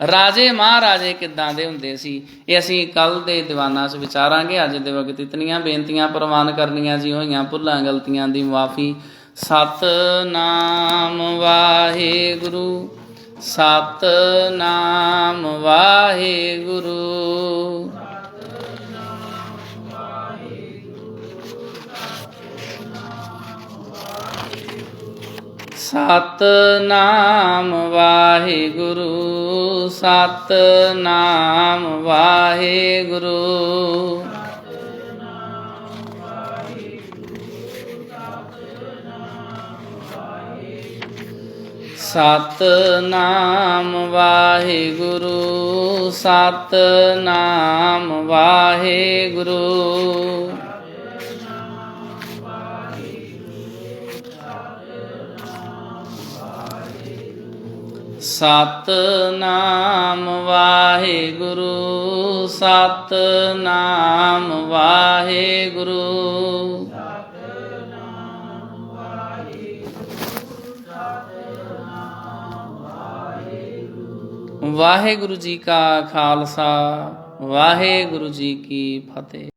ਰਾਜੇ ਮਹਾਰਾਜੇ ਕਿੱਦਾਂ ਦੇ ਹੁੰਦੇ ਸੀ। ਇਹ ਅਸੀਂ ਕੱਲ੍ਹ ਦੇ ਦੀਵਾਨਾਂ 'ਚ ਵਿਚਾਰਾਂਗੇ। ਅੱਜ ਦੇ ਵਕਤ ਇਤਨੀਆਂ ਬੇਨਤੀਆਂ ਪ੍ਰਵਾਨ ਕਰਨੀਆਂ ਜੀ ਹੋਈਆਂ, ਭੁੱਲਾਂ ਗਲਤੀਆਂ ਦੀ ਮੁਆਫੀ। ਸਤਿਨਾਮ ਵਾਹਿਗੁਰੂ, ਸਤਿਨਾਮ ਵਾਹਿਗੁਰੂ। ਸਤਿਨਾਮ ਵਾਹਿਗੁਰੂ, ਸਤਿਨਾਮ ਵਾਹਿਗੁਰੂ। ਸਤਿਨਾਮ ਵਾਹਿਗੁਰੂ, ਸਤਿਨਾਮ ਵਾਹਿਗੁਰੂ। ਸਤਿਨਾਮ ਵਾਹਿਗੁਰੂ, ਸਤਿਨਾਮ ਵਾਹਿਗੁਰੂ। ਵਾਹਿਗੁਰੂ ਜੀ ਕਾ ਖਾਲਸਾ, ਵਾਹਿਗੁਰੂ ਜੀ ਕੀ ਫਤਿਹ।